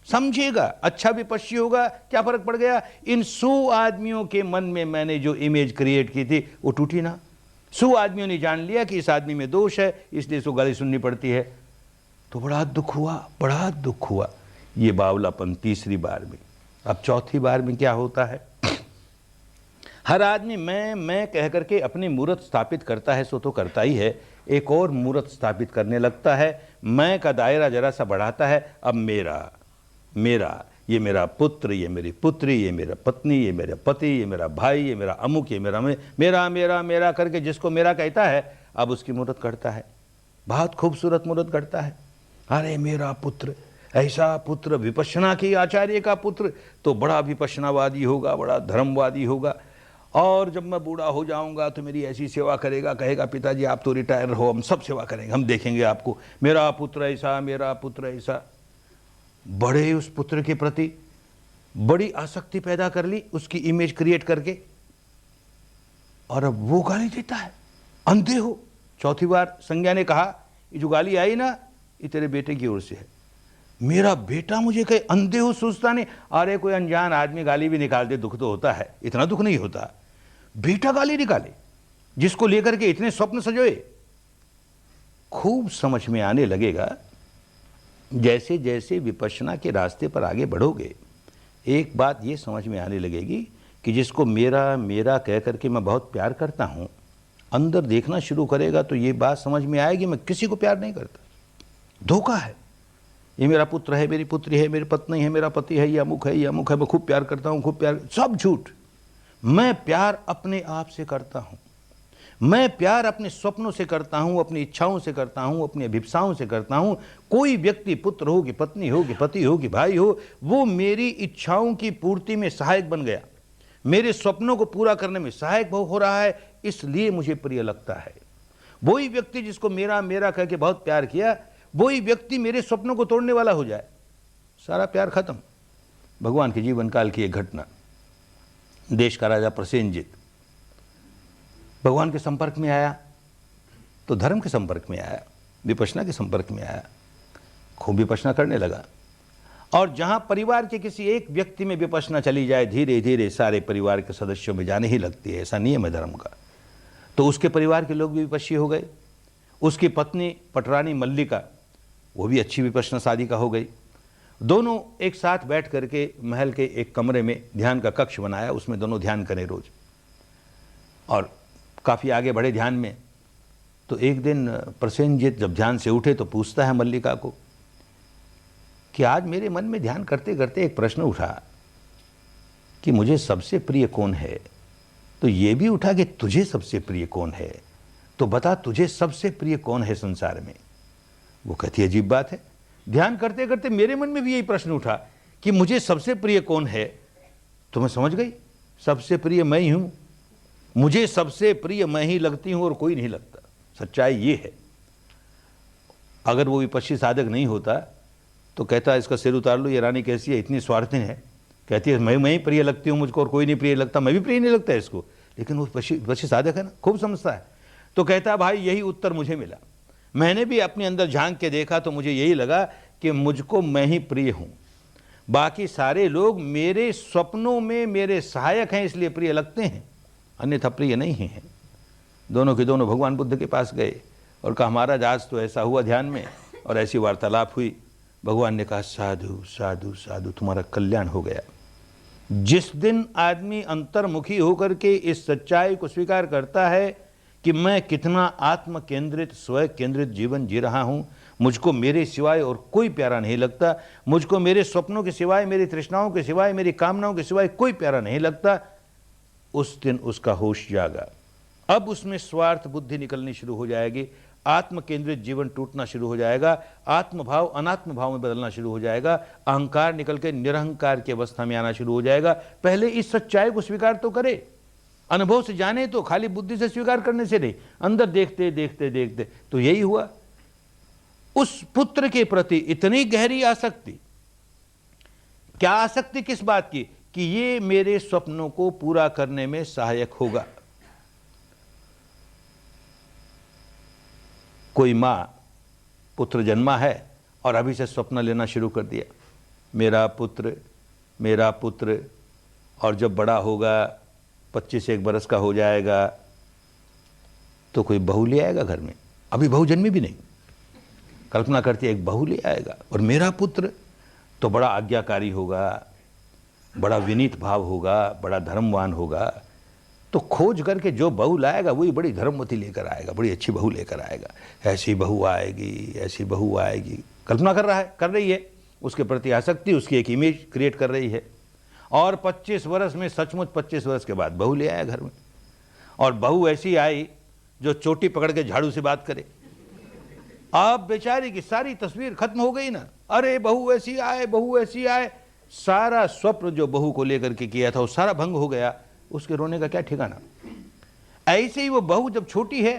समझिएगा, अच्छा विपश्ची होगा, क्या फर्क पड़ गया? इन 100 आदमियों के मन में मैंने जो इमेज क्रिएट की थी वो टूटी ना। 100 आदमियों ने जान लिया कि इस आदमी में दोष है, इसलिए इसको गाली सुननी पड़ती है। तो बड़ा दुख हुआ। ये बावलापन तीसरी बार में। अब चौथी बार में क्या होता है? हर आदमी मैं कह करके अपनी मूर्त स्थापित करता है, सो तो करता ही है, एक और मूर्त स्थापित करने लगता है। मैं का दायरा जरा सा बढ़ाता है। अब मेरा, ये मेरा पुत्र, ये मेरी पुत्री, ये मेरा पत्नी, ये मेरा पति, ये मेरा भाई, ये मेरा अमुक, ये मेरा करके जिसको मेरा कहता है, अब उसकी मूर्त करता है। बहुत खूबसूरत मूर्त करता है। अरे मेरा पुत्र, ऐसा पुत्र, विपश्यना की आचार्य का पुत्र, तो बड़ा विपश्यनावादी होगा, बड़ा धर्मवादी होगा, और जब मैं बूढ़ा हो जाऊंगा तो मेरी ऐसी सेवा करेगा, कहेगा पिताजी आप तो रिटायर हो, हम सब सेवा करेंगे, हम देखेंगे आपको, मेरा पुत्र ऐसा। बड़े उस पुत्र के प्रति बड़ी आसक्ति पैदा कर ली, उसकी इमेज क्रिएट करके, और अब वो गाली देता है, अंधे हो। चौथी बार संज्ञा ने कहा, ये जो गाली आई ना, ये तेरे बेटे की ओर से है। मेरा बेटा मुझे कहे अंधे हो सूझता नहीं। अरे कोई अनजान आदमी गाली भी निकाल दे, दुख तो होता है, इतना दुख नहीं होता। बेटा गाली निकाले, जिसको लेकर के इतने स्वप्न सजोए। खूब समझ में आने लगेगा, जैसे जैसे विपश्यना के रास्ते पर आगे बढ़ोगे, एक बात ये समझ में आने लगेगी कि जिसको मेरा कह करके मैं बहुत प्यार करता हूं, अंदर देखना शुरू करेगा तो ये बात समझ में आएगी, मैं किसी को प्यार नहीं करता, धोखा है। ये मेरा पुत्र है, मेरी पुत्री है, मेरी पत्नी है, मेरा पति है, ये अमुक है, मैं खूब प्यार करता हूं, सब झूठ। मैं प्यार अपने आप से करता हूं, मैं प्यार अपने स्वप्नों से करता हूं, अपनी इच्छाओं से करता हूं, अपनी अभिप्साओं से करता हूं। कोई व्यक्ति, पुत्र हो कि पत्नी हो कि पति हो कि भाई हो, वो मेरी इच्छाओं की पूर्ति में सहायक बन गया, मेरे स्वप्नों को पूरा करने में सहायक हो रहा है, इसलिए मुझे प्रिय लगता है। वही व्यक्ति जिसको मेरा कह के बहुत प्यार किया, वही व्यक्ति मेरे स्वप्नों को तोड़ने वाला हो जाए, सारा प्यार खत्म। भगवान के जीवन काल की एक घटना, देश का राजा प्रसेनजित भगवान के संपर्क में आया, तो धर्म के संपर्क में आया, विपश्यना के संपर्क में आया, खूब विपश्यना करने लगा। और जहां परिवार के किसी एक व्यक्ति में विपश्यना चली जाए, धीरे धीरे सारे परिवार के सदस्यों में जाने ही लगती है, ऐसा नियम है धर्म का। तो उसके परिवार के लोग भी विपश्यी हो गए। उसकी पत्नी पटरानी मल्लिका, वो भी अच्छी विपश्यना साधिका हो गई। दोनों एक साथ बैठ करके महल के एक कमरे में ध्यान का कक्ष बनाया, उसमें दोनों ध्यान करें रोज, और काफ़ी आगे बढ़े ध्यान में। तो एक दिन प्रसेनजित जब ध्यान से उठे तो पूछता है मल्लिका को कि आज मेरे मन में ध्यान करते करते एक प्रश्न उठा कि मुझे सबसे प्रिय कौन है। तो ये भी उठा कि तुझे सबसे प्रिय कौन है, तो बता तुझे सबसे प्रिय कौन है संसार में। वो कहती है अजीब बात है, ध्यान करते करते मेरे मन में भी यही प्रश्न उठा कि मुझे सबसे प्रिय कौन है। तो मैं समझ गई, सबसे प्रिय मैं ही हूं, मुझे सबसे प्रिय मैं ही लगती हूं और कोई नहीं लगता। सच्चाई ये है। अगर वो विपश्ची साधक नहीं होता तो कहता इसका सिर उतार लो, ये रानी कैसी है, इतनी स्वार्थी है, कहती है मैं ही प्रिय लगती हूँ मुझको और कोई नहीं प्रिय लगता, मैं भी प्रिय नहीं लगता इसको। लेकिन वो विपश्ची साधक है ना, खूब समझता है। तो कहता भाई यही उत्तर मुझे मिला, मैंने भी अपने अंदर झांक के देखा तो मुझे यही लगा कि मुझको मैं ही प्रिय हूं, बाकी सारे लोग मेरे स्वप्नों में मेरे सहायक हैं इसलिए प्रिय लगते हैं, अन्यथा प्रिय नहीं हैं। दोनों के दोनों भगवान बुद्ध के पास गए और कहा महाराज आज तो ऐसा हुआ ध्यान में, और ऐसी वार्तालाप हुई। भगवान ने कहा साधु साधु साधु, तुम्हारा कल्याण हो गया। जिस दिन आदमी अंतर्मुखी होकर के इस सच्चाई को स्वीकार करता है कि मैं कितना आत्म केंद्रित स्वयं केंद्रित जीवन जी रहा हूं, मुझको मेरे सिवाय और कोई प्यारा नहीं लगता, मुझको मेरे स्वप्नों के सिवाय, मेरी तृष्णाओं के सिवाय, मेरी कामनाओं के सिवाय कोई प्यारा नहीं लगता, उस दिन उसका होश जागा। अब उसमें स्वार्थ बुद्धि निकलनी शुरू हो जाएगी, आत्म केंद्रित जीवन टूटना शुरू हो जाएगा, आत्म भाव अनात्म भाव में बदलना शुरू हो जाएगा, अहंकार निकल के निरहंकार की अवस्था में आना शुरू हो जाएगा। पहले इस सच्चाई को स्वीकार तो करे, अनुभव से जाने, तो खाली बुद्धि से स्वीकार करने से नहीं, अंदर देखते देखते देखते। तो यही हुआ, उस पुत्र के प्रति इतनी गहरी आसक्ति। क्या आसक्ति किस बात की? कि ये मेरे स्वप्नों को पूरा करने में सहायक होगा। कोई मां पुत्र जन्मा है और अभी से स्वप्न लेना शुरू कर दिया, मेरा पुत्र मेरा पुत्र, और जब बड़ा होगा 25 बरस का हो जाएगा तो कोई बहू ले आएगा घर में। अभी बहू जन्मी भी नहीं, कल्पना करती है एक बहू ले आएगा, और मेरा पुत्र तो बड़ा आज्ञाकारी होगा, बड़ा विनीत भाव होगा, बड़ा धर्मवान होगा। तो खोज करके जो बहू लाएगा वही बड़ी धर्मवती लेकर आएगा, बड़ी अच्छी बहू लेकर आएगा। ऐसी बहू आएगी, ऐसी बहू आएगी, कल्पना कर रही है, उसके प्रति आसक्ति, उसकी एक इमेज क्रिएट कर रही है। और 25 वर्ष में सचमुच 25 वर्ष के बाद बहू ले आया घर में, और बहू ऐसी आई जो चोटी पकड़ के झाड़ू से बात करे। अब बेचारी की सारी तस्वीर खत्म हो गई ना। अरे बहू ऐसी आए, बहू ऐसी आए, सारा स्वप्न जो बहू को लेकर के किया था वो सारा भंग हो गया। उसके रोने का क्या ठिकाना। ऐसे ही वो बहू जब छोटी है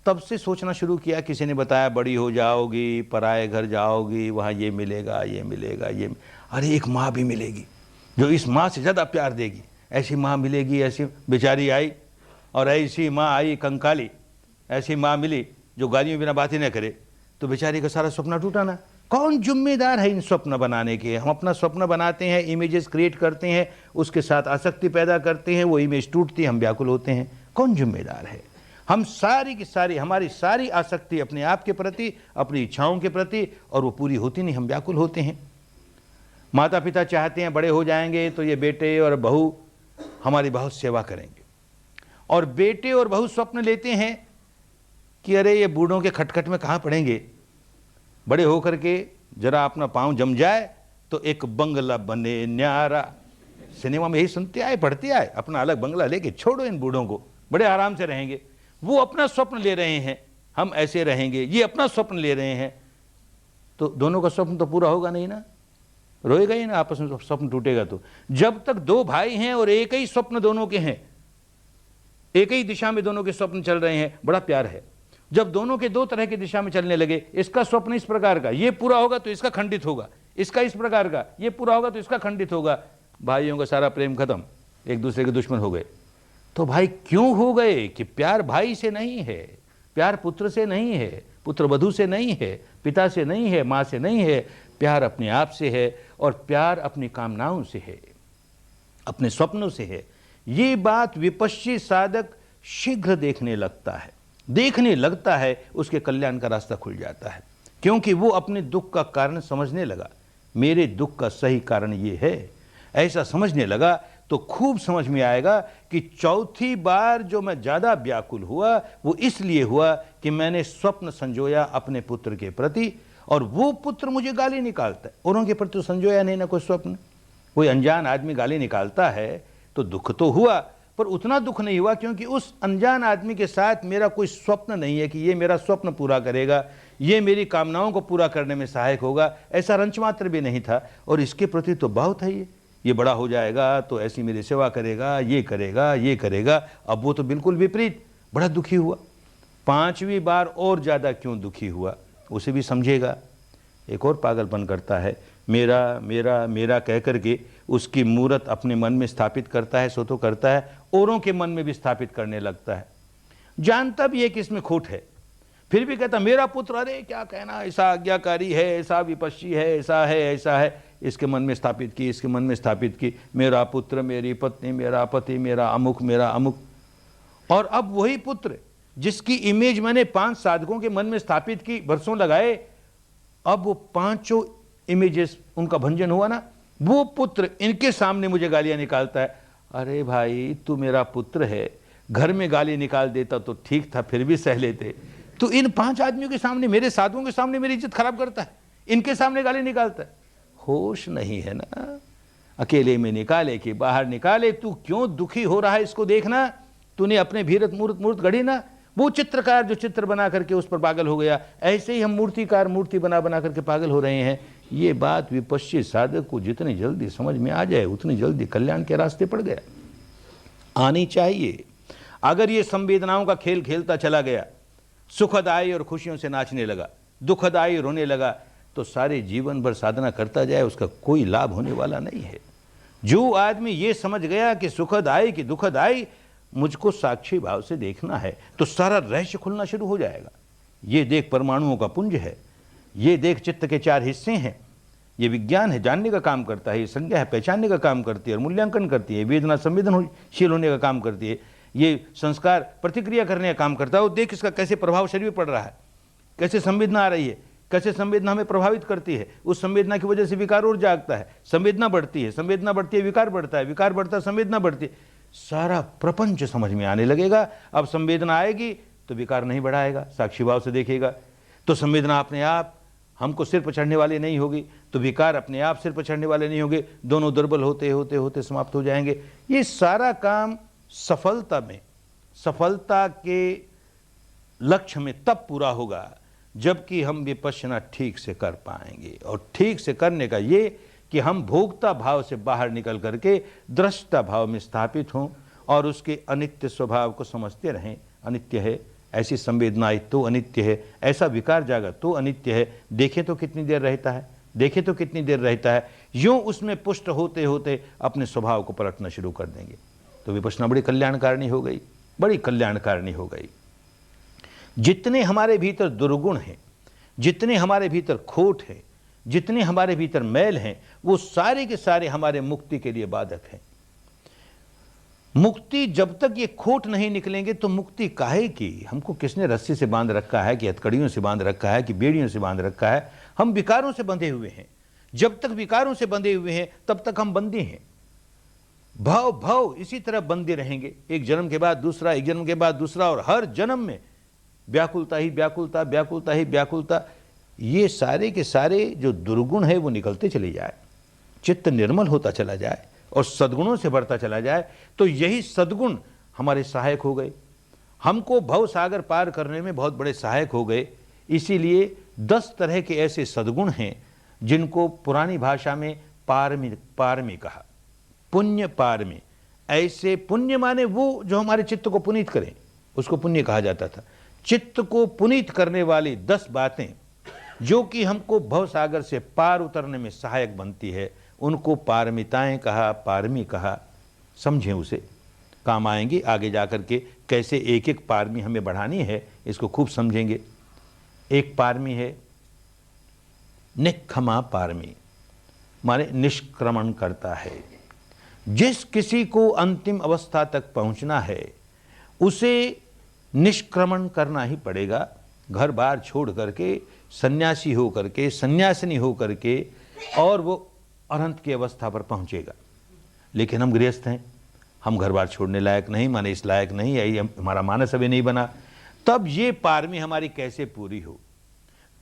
तब से सोचना शुरू किया, किसी ने बताया बड़ी हो जाओगी, पराए घर जाओगी, वहां ये मिलेगा, ये मिलेगा, ये। अरे एक माँ भी मिलेगी जो इस माँ से ज्यादा प्यार देगी, ऐसी माँ मिलेगी। ऐसी बेचारी आई, और ऐसी माँ आई कंकाली, ऐसी माँ मिली जो गालियों बिना बात ही न करे। तो बेचारी का सारा सपना टूटा ना। कौन जिम्मेदार है इन स्वप्न बनाने के? हम अपना स्वप्न बनाते हैं, इमेजेस क्रिएट करते हैं, उसके साथ आसक्ति पैदा करते हैं, वो इमेज टूटती है, हम व्याकुल होते हैं। कौन जिम्मेदार है? हम सारी की सारी, हमारी सारी आसक्ति अपने आप के प्रति, अपनी इच्छाओं के प्रति, और वो पूरी होती नहीं, हम व्याकुल होते हैं। माता पिता चाहते हैं बड़े हो जाएंगे तो ये बेटे और बहू हमारी बहुत सेवा करेंगे, और बेटे और बहू स्वप्न लेते हैं कि अरे ये बूढ़ों के खटखट में कहाँ पड़ेंगे, बड़े होकर के जरा अपना पांव जम जाए तो एक बंगला बने न्यारा। सिनेमा में यही सुनते आए, पढ़ते आए, अपना अलग बंगला लेके छोड़ो इन बूढ़ों को, बड़े आराम से रहेंगे। वो अपना स्वप्न ले रहे हैं, हम ऐसे रहेंगे, ये अपना स्वप्न ले रहे हैं। तो दोनों का स्वप्न तो पूरा होगा नहीं ना, रोएगा ही ना, आपस में स्वप्न टूटेगा। तो जब तक दो भाई हैं और एक ही स्वप्न दोनों के हैं, एक ही दिशा में दोनों के स्वप्न चल रहे हैं, बड़ा प्यार है। जब दोनों के दो तरह की दिशा में चलने लगे, इसका स्वप्न इस प्रकार का, ये पूरा होगा तो इसका खंडित होगा, इसका इस प्रकार का, ये पूरा होगा तो इसका खंडित होगा, भाइयों का सारा प्रेम खत्म, एक दूसरे के दुश्मन हो गए। तो भाई क्यों हो गए? कि प्यार भाई से नहीं है, प्यार पुत्र से नहीं है, पुत्र वधू से नहीं है, पिता से नहीं है, माँ से नहीं है, प्यार अपने आप से है, और प्यार अपनी कामनाओं से है, अपने स्वप्नों से है। ये बात विपश्ची साधक शीघ्र देखने लगता है, उसके कल्याण का रास्ता खुल जाता है, क्योंकि वो अपने दुख का कारण समझने लगा। मेरे दुख का सही कारण ये है, ऐसा समझने लगा तो खूब समझ में आएगा कि चौथी बार जो मैं ज्यादा व्याकुल हुआ वो इसलिए हुआ कि मैंने स्वप्न संजोया अपने पुत्र के प्रति, और वो पुत्र मुझे गाली निकालता है। औरों के प्रति तो संजोया नहीं ना कोई स्वप्न। कोई अनजान आदमी गाली निकालता है तो दुख तो हुआ, पर उतना दुख नहीं हुआ क्योंकि उस अनजान आदमी के साथ मेरा कोई स्वप्न नहीं है कि ये मेरा स्वप्न पूरा करेगा, ये मेरी कामनाओं को पूरा करने में सहायक होगा, ऐसा रंच मात्र भी नहीं था। और इसके प्रति तो बहुत है, ये बड़ा हो जाएगा तो ऐसी मेरी सेवा करेगा, ये करेगा, ये करेगा। अब वो तो बिल्कुल विपरीत, बड़ा दुखी हुआ। 5वीं बार और ज़्यादा क्यों दुखी हुआ उसे भी समझेगा। एक और पागलपन करता है, मेरा मेरा मेरा कह करके उसकी मूर्त अपने मन में स्थापित करता है, सो तो करता है, औरों के मन में भी स्थापित करने लगता है। जानता भी है कि इसमें खोट है, फिर भी कहता मेरा पुत्र, अरे क्या कहना, ऐसा आज्ञाकारी है, ऐसा विपश्ची है, ऐसा है, ऐसा है। इसके मन में स्थापित की, इसके मन में स्थापित की, मेरा पुत्र, मेरी पत्नी, मेरा पति, मेरा अमुक, मेरा अमुक। और अब वही पुत्र जिसकी इमेज मैंने 5 साधकों के मन में स्थापित की, बरसों लगाए, अब वो 5 इमेजेस उनका भंजन हुआ ना। वो पुत्र इनके सामने मुझे गालियां निकालता है। अरे भाई, तू मेरा पुत्र है, घर में गाली निकाल देता तो ठीक था, फिर भी सह लेते। तो इन 5 आदमियों के सामने, मेरे साधुओं के सामने मेरी इज्जत खराब करता है, इनके सामने गाली निकालता है। होश नहीं है ना। अकेले में निकाले कि बाहर निकाले, तू क्यों दुखी हो रहा है इसको देखना। तूने अपने भीरत मूर्त गढ़ी ना। वो चित्रकार जो चित्र बना करके उस पर पागल हो गया, ऐसे ही हम मूर्तिकार मूर्ति बना बना करके पागल हो रहे हैं। ये बात विपश्चित साधक को जितनी जल्दी समझ में आ जाए उतनी जल्दी कल्याण के रास्ते पड़ गया, आनी चाहिए। अगर ये संवेदनाओं का खेल खेलता चला गया, सुखद आई और खुशियों से नाचने लगा, दुखद आई रोने लगा, तो सारे जीवन भर साधना करता जाए, उसका कोई लाभ होने वाला नहीं है। जो आदमी ये समझ गया कि सुखद आई कि दुखद आई, मुझको साक्षी भाव से देखना है, तो सारा रहस्य खुलना शुरू हो जाएगा। ये देख परमाणुओं का पुंज है, ये देख चित्त के 4 हिस्से हैं, ये विज्ञान है, जानने का काम करता है, ये संज्ञा है, पहचानने का काम करती है और मूल्यांकन करती है, वेदना संवेदनशील होने का काम करती है, ये संस्कार प्रतिक्रिया करने का काम करता है। वो देख इसका कैसे प्रभाव शरीर पर पड़ रहा है, कैसे संवेदना आ रही है, कैसे संवेदना हमें प्रभावित करती है। उस संवेदना की वजह से विकार और जागता है, संवेदना बढ़ती है, संवेदना बढ़ती है, विकार बढ़ता है, विकार बढ़ता है, संवेदना बढ़ती है। सारा प्रपंच समझ में आने लगेगा। अब संवेदना आएगी तो विकार नहीं बढ़ाएगा, साक्षी भाव से देखेगा, तो संवेदना अपने आप हमको सिर पर चढ़ने वाली नहीं होगी, तो विकार अपने आप सिर पर चढ़ने वाले नहीं होंगे, दोनों दुर्बल होते होते होते समाप्त हो जाएंगे। ये सारा काम सफलता के लक्ष्य में तब पूरा होगा जबकि हम विपश्यना ठीक से कर पाएंगे। और ठीक से करने का ये कि हम भोक्ता भाव से बाहर निकल करके दृष्टा भाव में स्थापित हों और उसके अनित्य स्वभाव को समझते रहें। अनित्य है, ऐसी संवेदनाएं तो अनित्य है, ऐसा विकार जागा तो अनित्य है। देखें तो कितनी देर रहता है, देखें तो कितनी देर रहता है। यूं उसमें पुष्ट होते होते अपने स्वभाव को पलटना शुरू कर देंगे। तो विपश्यना बड़ी कल्याणकारिणी हो गई, बड़ी कल्याणकारिणी हो गई। जितने हमारे भीतर दुर्गुण हैं, जितने हमारे भीतर खोट है, जितने हमारे भीतर मैल हैं, वो सारे के सारे हमारे मुक्ति के लिए बाधक हैं। मुक्ति, जब तक ये खोट नहीं निकलेंगे तो मुक्ति काहे की। हमको किसने रस्सी से बांध रखा है, कि हथकड़ियों से बांध रखा है, कि बेड़ियों से बांध रखा है। हम विकारों से बंधे हुए हैं। जब तक विकारों से बंधे हुए हैं तब तक हम बंदी हैं। भाव इसी तरह बंधे रहेंगे, एक जन्म के बाद दूसरा, एक जन्म के बाद दूसरा, और हर जन्म में व्याकुलता ही व्याकुलता, व्याकुलता ही व्याकुलता। ये सारे के सारे जो दुर्गुण है वो निकलते चले जाए, चित्त निर्मल होता चला जाए और सद्गुणों से बढ़ता चला जाए, तो यही सद्गुण हमारे सहायक हो गए, हमको भव सागर पार करने में बहुत बड़े सहायक हो गए। इसीलिए 10 तरह के ऐसे सद्गुण हैं जिनको पुरानी भाषा में पारमी कहा, पुण्य पारमी। ऐसे पुण्य माने वो जो हमारे चित्त को पुनीत करें, उसको पुण्य कहा जाता था। चित्त को पुनीत करने वाली 10 बातें जो कि हमको भव सागर से पार उतरने में सहायक बनती है, उनको पारमिताएं कहा, पारमी कहा। समझें, उसे काम आएंगी आगे जाकर के। कैसे एक एक पारमी हमें बढ़ानी है इसको खूब समझेंगे। एक पारमी है निष्क्रमा पारमी, माने निष्क्रमण करता है। जिस किसी को अंतिम अवस्था तक पहुंचना है उसे निष्क्रमण करना ही पड़ेगा। घर बार छोड़ करके, सन्यासी हो करके, सन्यासिनी हो करके, और वो अनंत की अवस्था पर पहुंचेगा। लेकिन हम गृहस्थ हैं, हम घर बार छोड़ने लायक नहीं, माने इस लायक नहीं, यही हमारा मानस अभी नहीं बना। तब ये पारमी हमारी कैसे पूरी हो।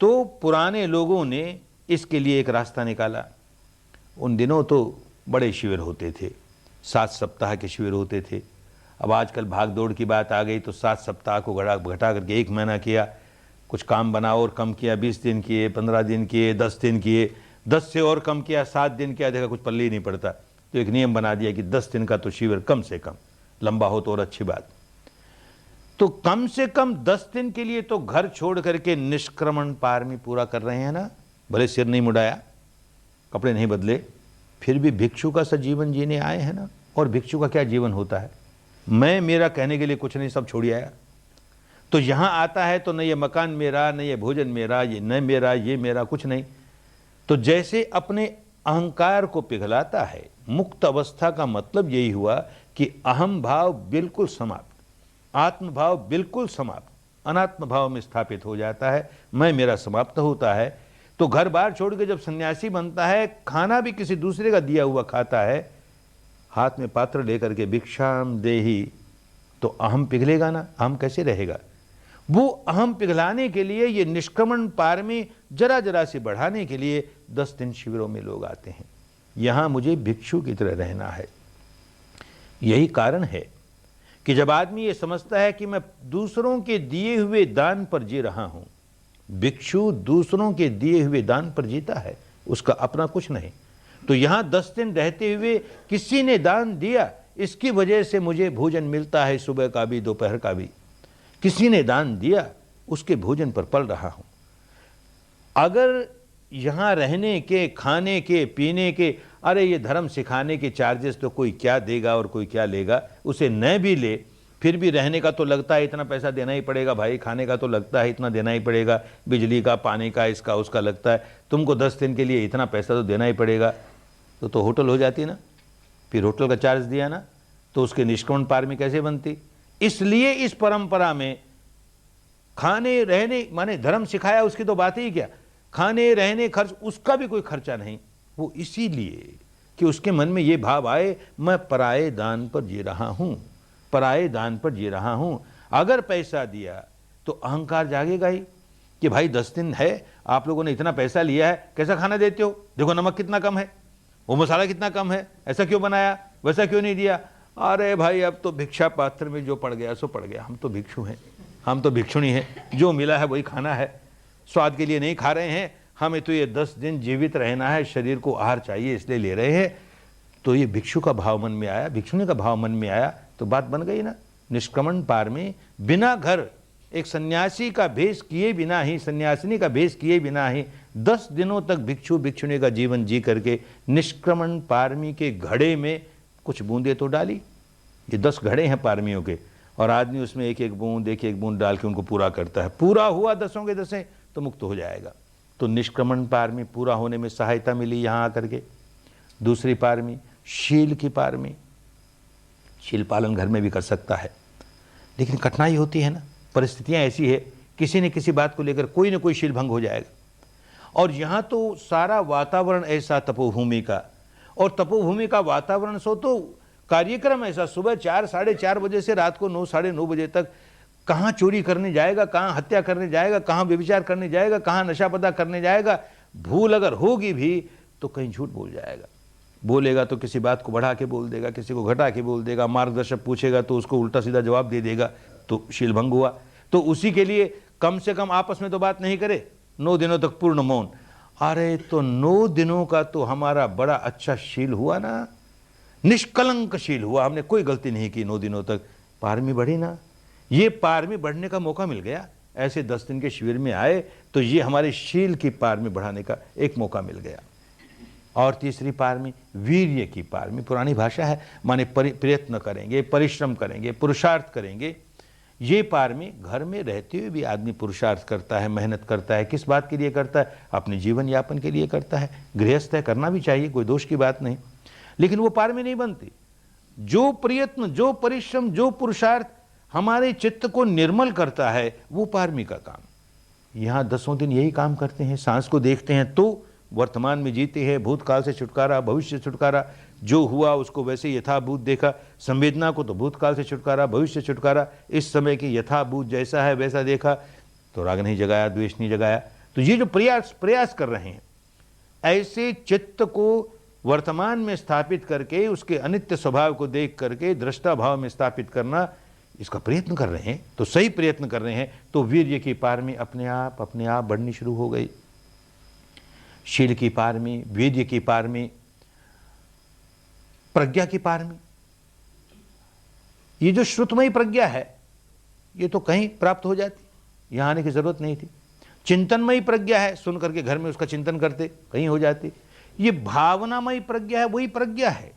तो पुराने लोगों ने इसके लिए एक रास्ता निकाला। उन दिनों तो बड़े शिविर होते थे, 7 सप्ताह के शिविर होते थे। अब आजकल भाग दौड़ की बात आ गई तो 7 सप्ताह को घटा करके 1 महीना किया। कुछ काम बना और कम किया, 20 दिन किए, 15 दिन किए, 10 दिन किए, 10 से और कम किया, 7 दिन किया, देखा कुछ पल्ले ही नहीं पड़ता। तो एक नियम बना दिया कि 10 दिन का तो शिविर कम से कम, लंबा हो तो और अच्छी बात। तो कम से कम 10 दिन के लिए तो घर छोड़ करके निष्क्रमण पारमी पूरा कर रहे हैं ना। भले सिर नहीं मुड़ाया, कपड़े नहीं बदले, फिर भी भिक्षु का सा जीवन जीने आए हैं ना। और भिक्षु का क्या जीवन होता है, मैं मेरा कहने के लिए कुछ नहीं, सब छोड़ आया। तो यहां आता है तो न ये मकान मेरा, न ये भोजन मेरा, ये न मेरा, ये मेरा, कुछ नहीं। तो जैसे अपने अहंकार को पिघलाता है। मुक्त अवस्था का मतलब यही हुआ कि अहम भाव बिल्कुल समाप्त, आत्मभाव बिल्कुल समाप्त, अनात्म भाव में स्थापित हो जाता है, मैं मेरा समाप्त होता है। तो घर बार छोड़ के जब सन्यासी बनता है, खाना भी किसी दूसरे का दिया हुआ खाता है, हाथ में पात्र लेकर के भिक्षाम देहि, तो अहम पिघलेगा ना, अहम कैसे रहेगा। वो अहम पिघलाने के लिए, ये निष्क्रमण पारमी जरा जरा से बढ़ाने के लिए 10 दिन शिविरों में लोग आते हैं। यहां मुझे भिक्षु की तरह रहना है। यही कारण है कि जब आदमी ये समझता है कि मैं दूसरों के दिए हुए दान पर जी रहा हूं, भिक्षु दूसरों के दिए हुए दान पर जीता है, उसका अपना कुछ नहीं। तो यहां 10 दिन रहते हुए किसी ने दान दिया, इसकी वजह से मुझे भोजन मिलता है, सुबह का भी दोपहर का भी। किसी ने दान दिया, उसके भोजन पर पल रहा हूं। अगर यहां रहने के, खाने के, पीने के, अरे ये धर्म सिखाने के चार्जेस तो कोई क्या देगा और कोई क्या लेगा, उसे न भी ले, फिर भी रहने का तो लगता है इतना पैसा देना ही पड़ेगा भाई, खाने का तो लगता है इतना देना ही पड़ेगा, बिजली का, पानी का, इसका उसका लगता है, तुमको 10 दिन के लिए इतना पैसा तो देना ही पड़ेगा। तो होटल हो जाती ना, फिर होटल का चार्ज दिया ना, तो उसके निष्क्रमण पारमी कैसे बनती। इसलिए इस परंपरा में खाने रहने, माने धर्म सिखाया उसकी तो बात ही क्या, खाने रहने खर्च, उसका भी कोई खर्चा नहीं। वो इसीलिए कि उसके मन में ये भाव आए, मैं पराये दान पर जी रहा हूं, पराये दान पर जी रहा हूं। अगर पैसा दिया तो अहंकार जागेगा ही कि भाई 10 दिन है, आप लोगों ने इतना पैसा लिया है, कैसा खाना देते हो, देखो नमक कितना कम है, वो मसाला कितना कम है, ऐसा क्यों बनाया, वैसा क्यों नहीं दिया। अरे भाई अब तो भिक्षा पात्र में जो पड़ गया सो पड़ गया, हम तो भिक्षु हैं, हम तो भिक्षुणी हैं, जो मिला है वही खाना है, स्वाद के लिए नहीं खा रहे हैं, हमें तो ये 10 दिन जीवित रहना है, शरीर को आहार चाहिए इसलिए ले रहे हैं। तो ये भिक्षु का भाव मन में आया, भिक्षुणी का भाव मन में आया, तो बात बन गई ना। निष्क्रमण पार में बिना घर, एक सन्यासी का भेष किए बिना ही, सन्यासिनी का भेष किए बिना ही 10 दिनों तक भिक्षु भिक्षुणी का जीवन जी करके निष्क्रमण पारमी के घड़े में कुछ बूंदे तो डाली। ये 10 घड़े हैं पारमियों के, और आदमी उसमें एक एक बूंद डाल के उनको पूरा करता है। पूरा हुआ 10 के 10 तो मुक्त हो जाएगा। तो निष्क्रमण पारमी पूरा होने में सहायता मिली यहां आकर के। दूसरी पारमी शील की पारमी, शील पालन घर में भी कर सकता है, लेकिन कठिनाई होती है ना, परिस्थितियां ऐसी है, किसी न किसी बात को लेकर कोई ना कोई शील भंग हो जाएगा। और यहां तो सारा वातावरण ऐसा तपोभूमि का, और तपोभूमि का वातावरण सो तो कार्यक्रम ऐसा, सुबह 4 साढ़े 4 बजे से रात को 9 साढ़े 9 बजे तक कहां चोरी करने जाएगा, कहां हत्या करने जाएगा, कहां व्यभिचार करने जाएगा, कहां नशा पता करने जाएगा। भूल अगर होगी भी तो कहीं झूठ बोल जाएगा, बोलेगा तो किसी बात को बढ़ा के बोल देगा, किसी को घटा के बोल देगा, मार्गदर्शक पूछेगा तो उसको उल्टा सीधा जवाब दे देगा, तो शील भंग हुआ। तो उसी के लिए कम से कम आपस में तो बात नहीं करे, 9 दिनों तक पूर्ण मौन। अरे तो 9 दिनों का तो हमारा बड़ा अच्छा शील हुआ ना, निष्कलंक शील हुआ, हमने कोई गलती नहीं की 9 दिनों तक, पारमी बढ़ी ना। ये पारमी बढ़ने का मौका मिल गया, ऐसे 10 दिन के शिविर में आए तो ये हमारे शील की पारमी बढ़ाने का एक मौका मिल गया। और तीसरी पारमी वीर्य की पारमी, पुरानी भाषा है, माने प्रयत्न करेंगे, परिश्रम करेंगे, पुरुषार्थ करेंगे। ये पारमी घर में रहते हुए भी आदमी पुरुषार्थ करता है, मेहनत करता है। किस बात के लिए करता है, अपने जीवन यापन के लिए करता है। गृहस्थ है, करना भी चाहिए, कोई दोष की बात नहीं, लेकिन वो पारमी नहीं बनती। जो प्रयत्न, जो परिश्रम, जो पुरुषार्थ हमारे चित्त को निर्मल करता है, वो पारमी का काम। यहां 10 दिन यही काम करते हैं। सांस को देखते हैं तो वर्तमान में जीते हैं, भूतकाल से छुटकारा, भविष्य से छुटकारा, जो हुआ उसको वैसे यथाभूत देखा। संवेदना को तो भूतकाल से छुटकारा, भविष्य से छुटकारा, इस समय की यथाभूत जैसा है वैसा देखा, तो राग नहीं जगाया, द्वेष नहीं जगाया। तो ये जो प्रयास कर रहे हैं, ऐसे चित्त को वर्तमान में स्थापित करके, उसके अनित्य स्वभाव को देख करके दृष्टा भाव में स्थापित करना, इसका प्रयत्न कर रहे हैं, तो सही प्रयत्न कर रहे हैं, तो वीर्य की पारमी अपने आप बढ़नी शुरू हो गई। शील की पारमी, वीर्य की पारमी, प्रज्ञा की पारमी। ये जो श्रुतमयी प्रज्ञा है, ये तो कहीं प्राप्त हो जाती, यहां आने की जरूरत नहीं थी। चिंतनमयी प्रज्ञा है, सुन करके घर में उसका चिंतन करते, कहीं हो जाती। ये भावनामयी प्रज्ञा है, वही प्रज्ञा है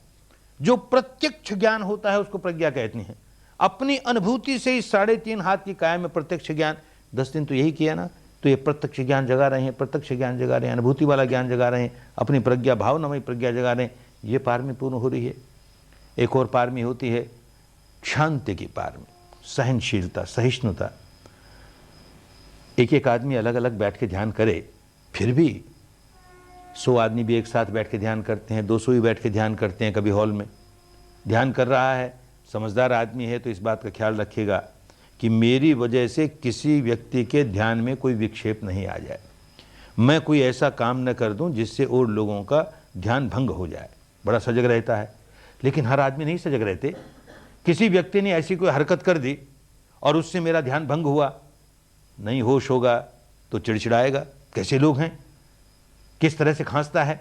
जो प्रत्यक्ष ज्ञान होता है, उसको प्रज्ञा कहते हैं। अपनी अनुभूति से इस 3.5 हाथ की काया में प्रत्यक्ष ज्ञान, 10 दिन तो यही किया ना, तो ये प्रत्यक्ष ज्ञान जगा रहे हैं, प्रत्यक्ष ज्ञान जगा रहे हैं, अनुभूति वाला ज्ञान जगा रहे हैं, अपनी प्रज्ञा, भावनामयी प्रज्ञा जगा रहे हैं। ये पारमी पूर्ण हो रही है। एक और पारमी होती है शांति की पारमी। सहनशीलता, सहिष्णुता। एक एक आदमी अलग अलग बैठ के ध्यान करे, फिर भी 100 आदमी भी एक साथ बैठ के ध्यान करते हैं, 200 ही बैठ के ध्यान करते हैं। कभी हॉल में ध्यान कर रहा है, समझदार आदमी है तो इस बात का ख्याल रखिएगा कि मेरी वजह से किसी व्यक्ति के ध्यान में कोई विक्षेप नहीं आ जाए, मैं कोई ऐसा काम न कर दूं जिससे और लोगों का ध्यान भंग हो जाए। बड़ा सजग रहता है, लेकिन हर आदमी नहीं सजग रहते। किसी व्यक्ति ने ऐसी कोई हरकत कर दी और उससे मेरा ध्यान भंग हुआ, नहीं होश होगा तो चिड़चिड़ाएगा। कैसे लोग हैं, किस तरह से खांसता है,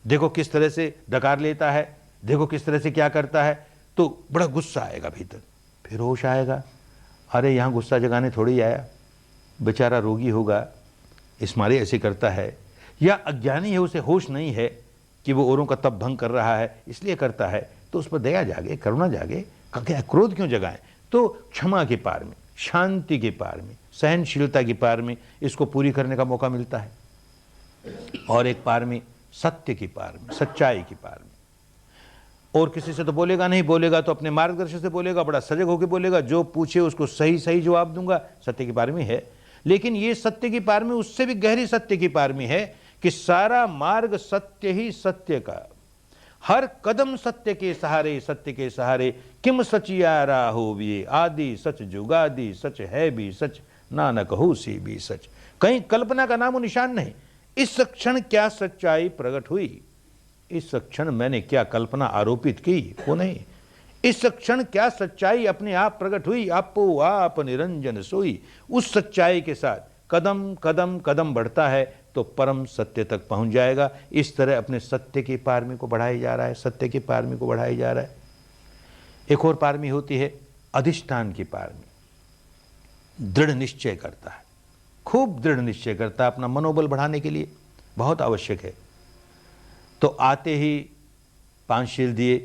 देखो किस तरह से डकार लेता है, देखो किस तरह से क्या करता है, तो बड़ा गुस्सा आएगा भीतर। फिर होश आएगा, अरे यहाँ गुस्सा जगाने थोड़ी आया, बेचारा रोगी होगा, इस मारे ऐसे करता है। या अज्ञानी है, उसे होश नहीं है कि वो औरों का तप भंग कर रहा है इसलिए करता है, तो उस पर दया जागे, करुणा जागे। क्या क्रोध क्यों जगाएं? तो क्षमा के पार में, शांति के पार में, सहनशीलता के पार में इसको पूरी करने का मौका मिलता है। और एक पार में सत्य की पार में, सच्चाई की पार में। और किसी से तो बोलेगा नहीं, बोलेगा तो अपने मार्गदर्शन से बोलेगा, बड़ा सजग होकर बोलेगा, जो पूछे उसको सही सही जवाब दूंगा, सत्य की पार में है। लेकिन ये सत्य की पार में उससे भी गहरी सत्य की पार में है कि सारा मार्ग सत्य ही सत्य का, हर कदम सत्य के सहारे, सत्य के सहारे। किम सचियारा हो भी आदि सच जुगादि, सच है भी सच, नानक हो सी भी सच। कहीं कल्पना का नामो निशान नहीं। इस क्षण क्या सच्चाई प्रकट हुई, इस क्षण मैंने क्या कल्पना आरोपित की, वो नहीं। इस क्षण क्या सच्चाई अपने आप प्रकट हुई, आपो आप निरंजन सोई। उस सच्चाई के साथ कदम कदम कदम बढ़ता है तो परम सत्य तक पहुंच जाएगा। इस तरह अपने सत्य की पारमी को बढ़ाई जा रहा है, सत्य की पारमी को बढ़ाई जा रहा है। एक और पारमी होती है अधिष्ठान की पारमी। दृढ़ निश्चय करता है, खूब दृढ़ निश्चय करता है, अपना मनोबल बढ़ाने के लिए बहुत आवश्यक है। तो आते ही 5 शील दिए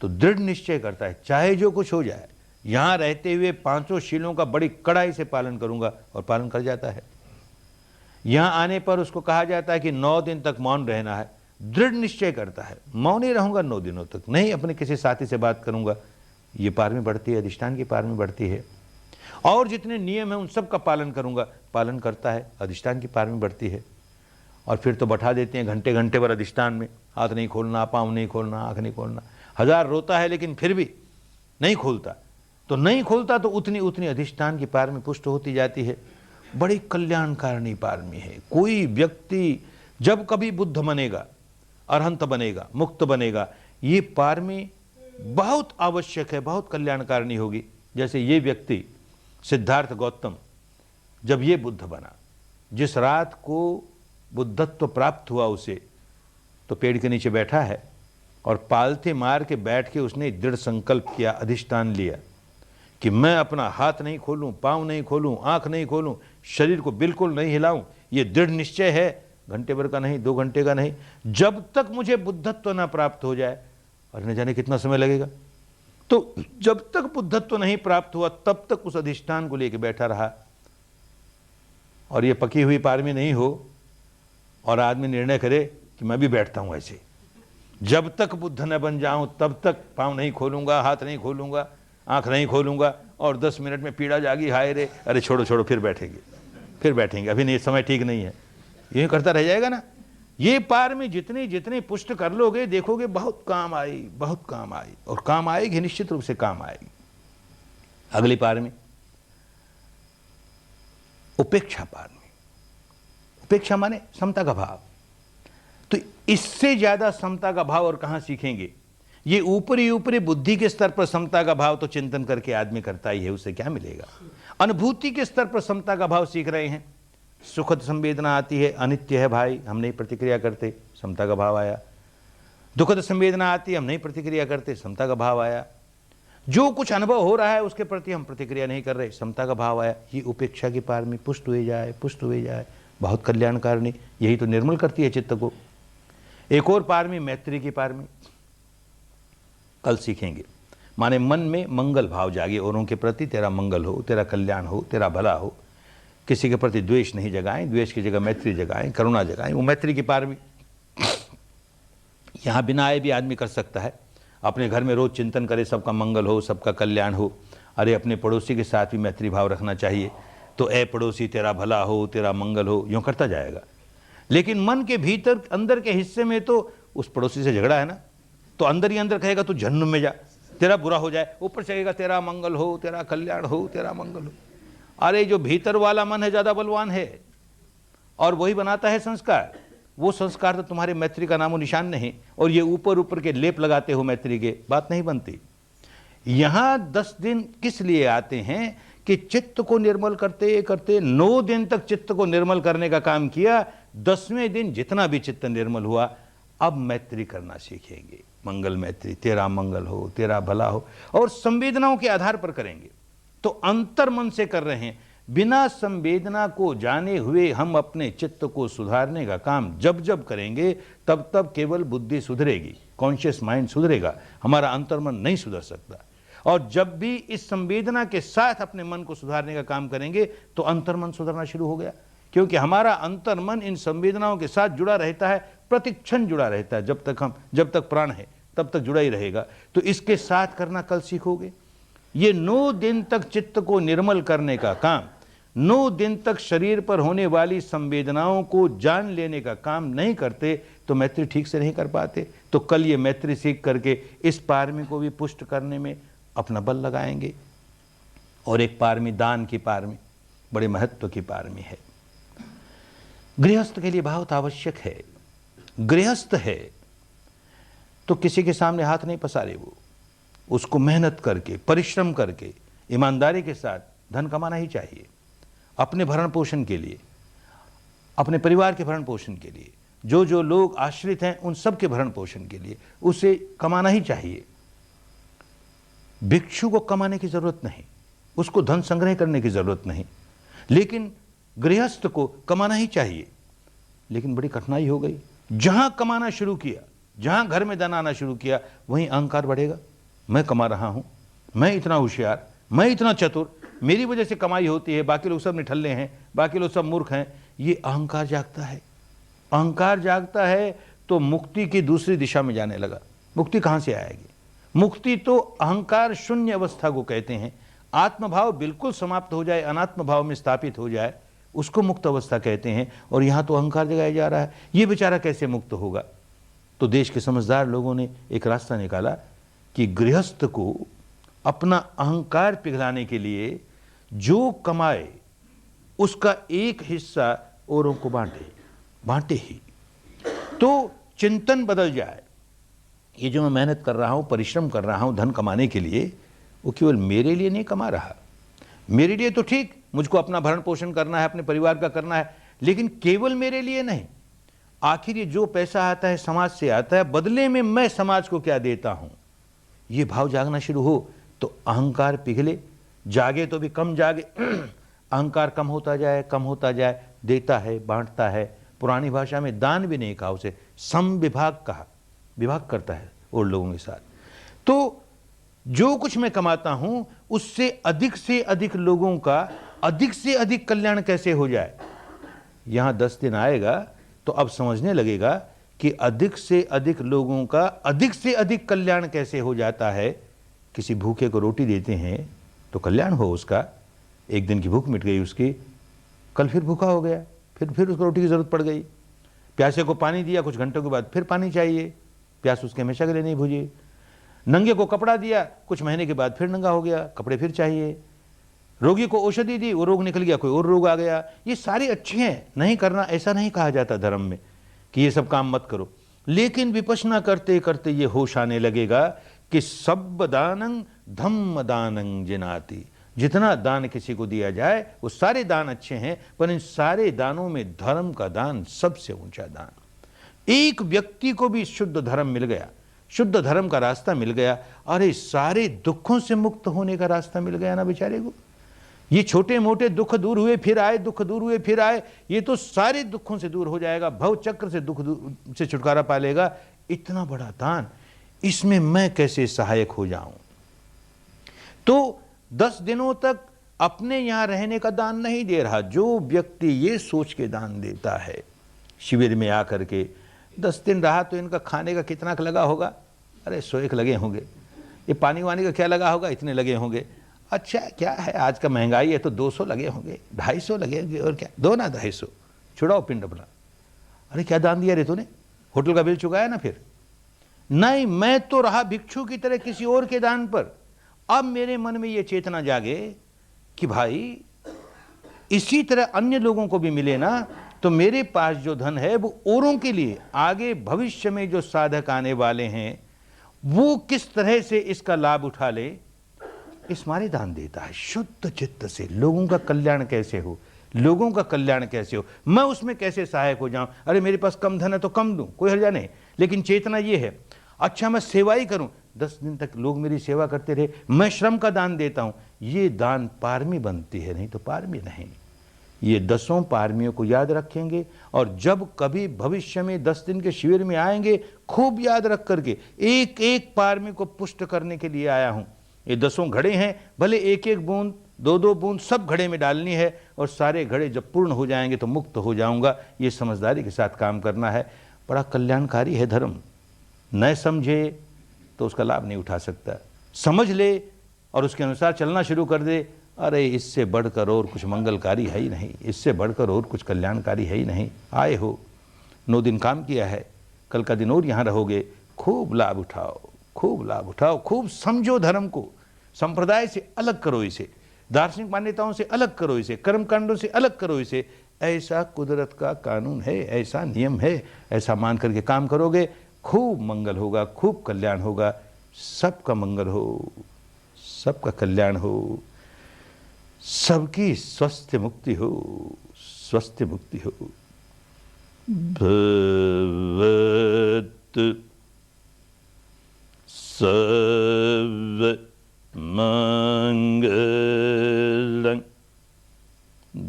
तो दृढ़ निश्चय करता है, चाहे जो कुछ हो जाए, यहां रहते हुए 5 शीलों का बड़ी कड़ाई से पालन करूंगा, और पालन कर जाता है। यहां आने पर उसको कहा जाता है कि 9 दिन तक मौन रहना है, दृढ़ निश्चय करता है, मौन ही रहूंगा 9 दिनों तक, नहीं अपने किसी साथी से बात करूंगा। ये पारमी बढ़ती है, अधिष्ठान की पारमी बढ़ती है। और जितने नियम है उन सब का पालन करूंगा, पालन करता है, अधिष्ठान की पारमी बढ़ती है। और फिर तो बैठा देते हैं घंटे घंटे पर अधिष्ठान में, हाथ नहीं खोलना, पाँव नहीं खोलना, आंख नहीं खोलना। 1000 रोता है लेकिन फिर भी नहीं खोलता, तो नहीं खोलता तो उतनी उतनी अधिष्ठान की पारमी पुष्ट होती जाती है। बड़ी कल्याणकारिणी पारमी है। कोई व्यक्ति जब कभी बुद्ध बनेगा, अरहंत बनेगा, मुक्त बनेगा, ये पारमी बहुत आवश्यक है, बहुत कल्याणकारिणी होगी। जैसे ये व्यक्ति सिद्धार्थ गौतम, जब ये बुद्ध बना, जिस रात को बुद्धत्व प्राप्त हुआ उसे, तो पेड़ के नीचे बैठा है और पालथे मार के बैठ के उसने दृढ़ संकल्प किया, अधिष्ठान लिया कि मैं अपना हाथ नहीं खोलूं, पांव नहीं खोलूं, आंख नहीं खोलूं, शरीर को बिल्कुल नहीं हिलाऊं। ये दृढ़ निश्चय है, घंटे भर का नहीं, 2 घंटे का नहीं, जब तक मुझे बुद्धत्व ना प्राप्त हो जाए। और न जाने कितना समय लगेगा। तो जब तक बुद्धत्व नहीं प्राप्त हुआ तब तक उस अधिष्ठान को लेकर बैठा रहा। और ये पकी हुई पारमी नहीं हो और आदमी निर्णय करे कि मैं भी बैठता हूं ऐसे, जब तक बुद्ध न बन जाऊं तब तक पांव नहीं खोलूंगा, हाथ नहीं खोलूंगा, आंख नहीं खोलूंगा। और 10 मिनट में पीड़ा जागी, हाय रे, अरे छोड़ो छोड़ो, फिर बैठेंगे, अभी नहीं, समय ठीक नहीं है, यही करता रह जाएगा ना। ये पार में जितनी जितनी पुष्ट कर लोगे, देखोगे बहुत काम आई, बहुत काम आई, और काम आएगी, निश्चित रूप से काम आएगी। अगली पार में उपेक्षा पार में, उपेक्षा माने समता का भाव। तो इससे ज्यादा समता का भाव और कहां सीखेंगे। ये ऊपरी ऊपरी बुद्धि के स्तर पर समता का भाव तो चिंतन करके आदमी करता ही है, उससे क्या मिलेगा। अनुभूति के स्तर पर समता का भाव सीख रहे हैं। सुखद संवेदना आती है, अनित्य है भाई, हम नहीं प्रतिक्रिया करते, समता का भाव आया। दुखद संवेदना आती है, हम नहीं प्रतिक्रिया करते, समता का भाव आया। जो कुछ अनुभव हो रहा है उसके प्रति हम प्रतिक्रिया नहीं कर रहे, समता का भाव आया। ये उपेक्षा की पार में पुष्ट हुए जाए, पुष्ट हुए जाए, बहुत कल्याणकारिणी। यही तो निर्मल करती है चित्त को। एक और पार में मैत्री की पार में कल सीखेंगे। माने मन में मंगल भाव जागे, औरों के प्रति तेरा मंगल हो, तेरा कल्याण हो, तेरा भला हो। किसी के प्रति द्वेष नहीं जगाएं, द्वेष की जगह मैत्री जगाएं, करुणा जगाएं। वो मैत्री की पार भी यहाँ बिना आए भी आदमी कर सकता है। अपने घर में रोज चिंतन करे, सबका मंगल हो, सबका कल्याण हो। अरे अपने पड़ोसी के साथ भी मैत्री भाव रखना चाहिए, तो ए पड़ोसी तेरा भला हो, तेरा मंगल हो, यूं करता जाएगा। लेकिन मन के भीतर अंदर के हिस्से में तो उस पड़ोसी से झगड़ा है ना, तो अंदर ही अंदर कहेगा तू जहन्नुम में जा, तेरा बुरा हो जाए, ऊपर से कहेगा तेरा मंगल हो, तेरा कल्याण हो, तेरा मंगल हो। अरे जो भीतर वाला मन है ज्यादा बलवान है, और वही बनाता है संस्कार। वो संस्कार तो तुम्हारे मैत्री का नामो निशान नहीं, और ये ऊपर ऊपर के लेप लगाते हो मैत्री के, बात नहीं बनती। यहां 10 दिन किस लिए आते हैं कि चित्त को निर्मल करते करते 9 दिन तक चित्त को निर्मल करने का काम किया। 10वें दिन जितना भी चित्त निर्मल हुआ, अब मैत्री करना सीखेंगे। मंगल मैत्री, तेरा मंगल हो, तेरा भला हो, और संवेदनाओं के आधार पर करेंगे। तो अंतर मन से कर रहे हैं। बिना संवेदना को जाने हुए हम अपने चित्त को सुधारने का काम जब जब करेंगे, तब तब केवल बुद्धि सुधरेगी, कॉन्शियस माइंड सुधरेगा, हमारा अंतर्मन नहीं सुधर सकता। और जब भी इस संवेदना के साथ अपने मन को सुधारने का काम करेंगे, तो अंतर्मन सुधरना शुरू हो गया। क्योंकि हमारा अंतर्मन इन संवेदनाओं के साथ जुड़ा रहता है, प्रतिक्षण जुड़ा रहता है। जब तक प्राण है तब तक जुड़ा ही रहेगा। तो इसके साथ करना कल सीखोगे। ये 9 दिन तक चित्त को निर्मल करने का काम, 9 दिन तक शरीर पर होने वाली संवेदनाओं को जान लेने का काम नहीं करते, तो मैत्री ठीक से नहीं कर पाते। तो कल ये मैत्री सीख करके इस पारमी को भी पुष्ट करने में अपना बल लगाएंगे। और एक पारमी दान की पारमी, बड़े महत्व की पारमी है। गृहस्थ के लिए बहुत आवश्यक है। गृहस्थ है तो किसी के सामने हाथ नहीं पसारे, वो उसको मेहनत करके, परिश्रम करके, ईमानदारी के साथ धन कमाना ही चाहिए। अपने भरण पोषण के लिए, अपने परिवार के भरण पोषण के लिए, जो लोग आश्रित हैं उन सब के भरण पोषण के लिए उसे कमाना ही चाहिए। भिक्षु को कमाने की जरूरत नहीं, उसको धन संग्रह करने की जरूरत नहीं, लेकिन गृहस्थ को कमाना ही चाहिए। लेकिन बड़ी कठिनाई हो गई। जहां कमाना शुरू किया, जहां घर में धन आना शुरू किया, वहीं अहंकार बढ़ेगा। मैं कमा रहा हूं, मैं इतना होशियार, मैं इतना चतुर, मेरी वजह से कमाई होती है, बाकी लोग सब निठल्ले हैं, बाकी लोग सब मूर्ख हैं। ये अहंकार जागता है। अहंकार जागता है तो मुक्ति की दूसरी दिशा में जाने लगा। मुक्ति कहां से आएगी? मुक्ति तो अहंकार शून्य अवस्था को कहते हैं। आत्मभाव बिल्कुल समाप्त हो जाए, अनात्म भाव में स्थापित हो जाए, उसको मुक्त अवस्था कहते हैं। और यहां तो अहंकार जगाया जा रहा है। ये बेचारा कैसे मुक्त होगा? तो देश के समझदार लोगों ने एक रास्ता निकाला कि गृहस्थ को अपना अहंकार पिघलाने के लिए जो कमाए उसका एक हिस्सा औरों को बांटे ही, तो चिंतन बदल जाए। ये जो मैं मेहनत कर रहा हूं, परिश्रम कर रहा हूं धन कमाने के लिए, वो केवल मेरे लिए नहीं कमा रहा। मेरे लिए तो ठीक, मुझको अपना भरण पोषण करना है, अपने परिवार का करना है, लेकिन केवल मेरे लिए नहीं। आखिर ये जो पैसा आता है समाज से आता है, बदले में मैं समाज को क्या देता हूं, ये भाव जागना शुरू हो तो अहंकार पिघले। जागे तो भी कम जागे, अहंकार कम होता जाए, देता है, बांटता है। पुरानी भाषा में दान भी नहीं कहा, उसे समविभाग कहा, विभाग करता है और लोगों के साथ। तो जो कुछ मैं कमाता हूं उससे से अधिक लोगों का अधिक से अधिक कल्याण कैसे हो जाए। यहां 10 दिन आएगा तो अब समझने लगेगा कि अधिक से अधिक लोगों का अधिक से अधिक कल्याण कैसे हो जाता है। किसी भूखे को रोटी देते हैं तो कल्याण हो उसका, एक दिन की भूख मिट गई उसकी, कल फिर भूखा हो गया, फिर उसको रोटी की जरूरत पड़ गई। प्यासे को पानी दिया, कुछ घंटों के बाद फिर पानी चाहिए, प्यास उसके हमेशा के लिए नहीं बुझी। नंगे को कपड़ा दिया, कुछ महीने के बाद फिर नंगा हो गया, कपड़े फिर चाहिए। रोगी को औषधि दी, वो रोग निकल गया, कोई और रोग आ गया। ये सारे अच्छे हैं, नहीं करना ऐसा नहीं कहा जाता धर्म में कि ये सब काम मत करो। लेकिन विपश्यना करते करते ये होश आने लगेगा कि सब दानं धम्म दानं जिनाति। जितना दान किसी को दिया जाए वो सारे दान अच्छे हैं, पर इन सारे दानों में धर्म का दान सबसे ऊंचा दान। एक व्यक्ति को भी शुद्ध धर्म मिल गया, शुद्ध धर्म का रास्ता मिल गया, अरे सारे दुखों से मुक्त होने का रास्ता मिल गया ना बेचारे को। ये छोटे मोटे दुख दूर हुए फिर आए, दुख दूर हुए फिर आए, ये तो सारे दुखों से दूर हो जाएगा, भव चक्र से दुख से छुटकारा पा लेगा। इतना बड़ा दान, इसमें मैं कैसे सहायक हो जाऊं? तो 10 दिनों तक अपने यहां रहने का दान नहीं दे रहा। जो व्यक्ति ये सोच के दान देता है, शिविर में आकर के 10 दिन रहा तो इनका खाने का कितना लगा होगा? अरे 100 लगे होंगे। ये पानी वानी का क्या लगा होगा? इतने लगे होंगे। अच्छा क्या है, आज का महंगाई है तो 200 लगे होंगे, 250 लगे होंगे, और क्या, दो ना 250, छुड़ाओ पिंड अपना। अरे क्या दान दिया रे तूने, होटल का बिल चुकाया ना फिर? नहीं, मैं तो रहा भिक्षु की तरह किसी और के दान पर। अब मेरे मन में यह चेतना जागे कि भाई इसी तरह अन्य लोगों को भी मिले ना, तो मेरे पास जो धन है वो औरों के लिए, आगे भविष्य में जो साधक आने वाले हैं वो किस तरह से इसका लाभ उठा ले, इस मारे दान देता है। शुद्ध चित्त से लोगों का कल्याण कैसे हो, लोगों का कल्याण कैसे हो, मैं उसमें कैसे सहायक हो जाऊं। अरे मेरे पास कम धन है तो कम दूं, कोई हर्जा नहीं, लेकिन चेतना ये है, अच्छा मैं सेवा ही करूं, 10 दिन तक लोग मेरी सेवा करते रहे, मैं श्रम का दान देता हूं, ये दान पारमी बनती है, नहीं तो पारमी नहीं। ये 10 पारमियों को याद रखेंगे, और जब कभी भविष्य में 10 दिन के शिविर में आएंगे, खूब याद रख करके, एक एक पारमी को पुष्ट करने के लिए आया हूं। ये 10 घड़े हैं, भले एक एक बूंद, दो दो बूंद सब घड़े में डालनी है, और सारे घड़े जब पूर्ण हो जाएंगे तो मुक्त हो जाऊंगा। ये समझदारी के साथ काम करना है। बड़ा कल्याणकारी है धर्म। न समझे तो उसका लाभ नहीं उठा सकता, समझ ले और उसके अनुसार चलना शुरू कर दे, अरे इससे बढ़कर और कुछ मंगलकारी है ही नहीं, इससे बढ़कर और कुछ कल्याणकारी है ही नहीं। आए हो, 9 दिन काम किया है, कल का दिन और यहाँ रहोगे, खूब लाभ उठाओ, खूब लाभ उठाओ, खूब समझो धर्म को, संप्रदाय से अलग करो इसे, दार्शनिक मान्यताओं से अलग करो इसे, कर्मकांडों से अलग करो इसे। ऐसा कुदरत का कानून है, ऐसा नियम है, ऐसा मान करके काम करोगे, खूब मंगल होगा, खूब कल्याण होगा। सबका मंगल हो, सबका कल्याण हो, सबकी स्वस्थ मुक्ति हो, स्वस्थ मुक्ति हो। भवतु सर्वमंगलं,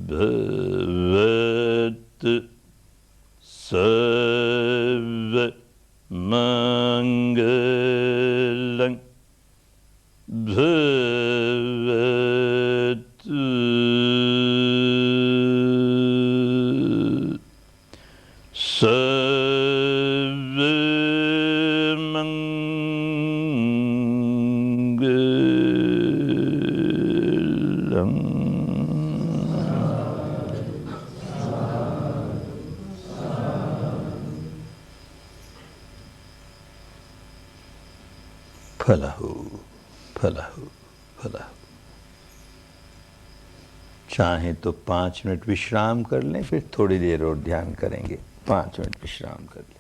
भवतु सर्वमंगलं, भवतु सर्वमंगलं। फला हो, फला हो, फला हो। चाहे तो 5 मिनट विश्राम कर लें, फिर थोड़ी देर और ध्यान करेंगे। 5 मिनट विश्राम कर लें।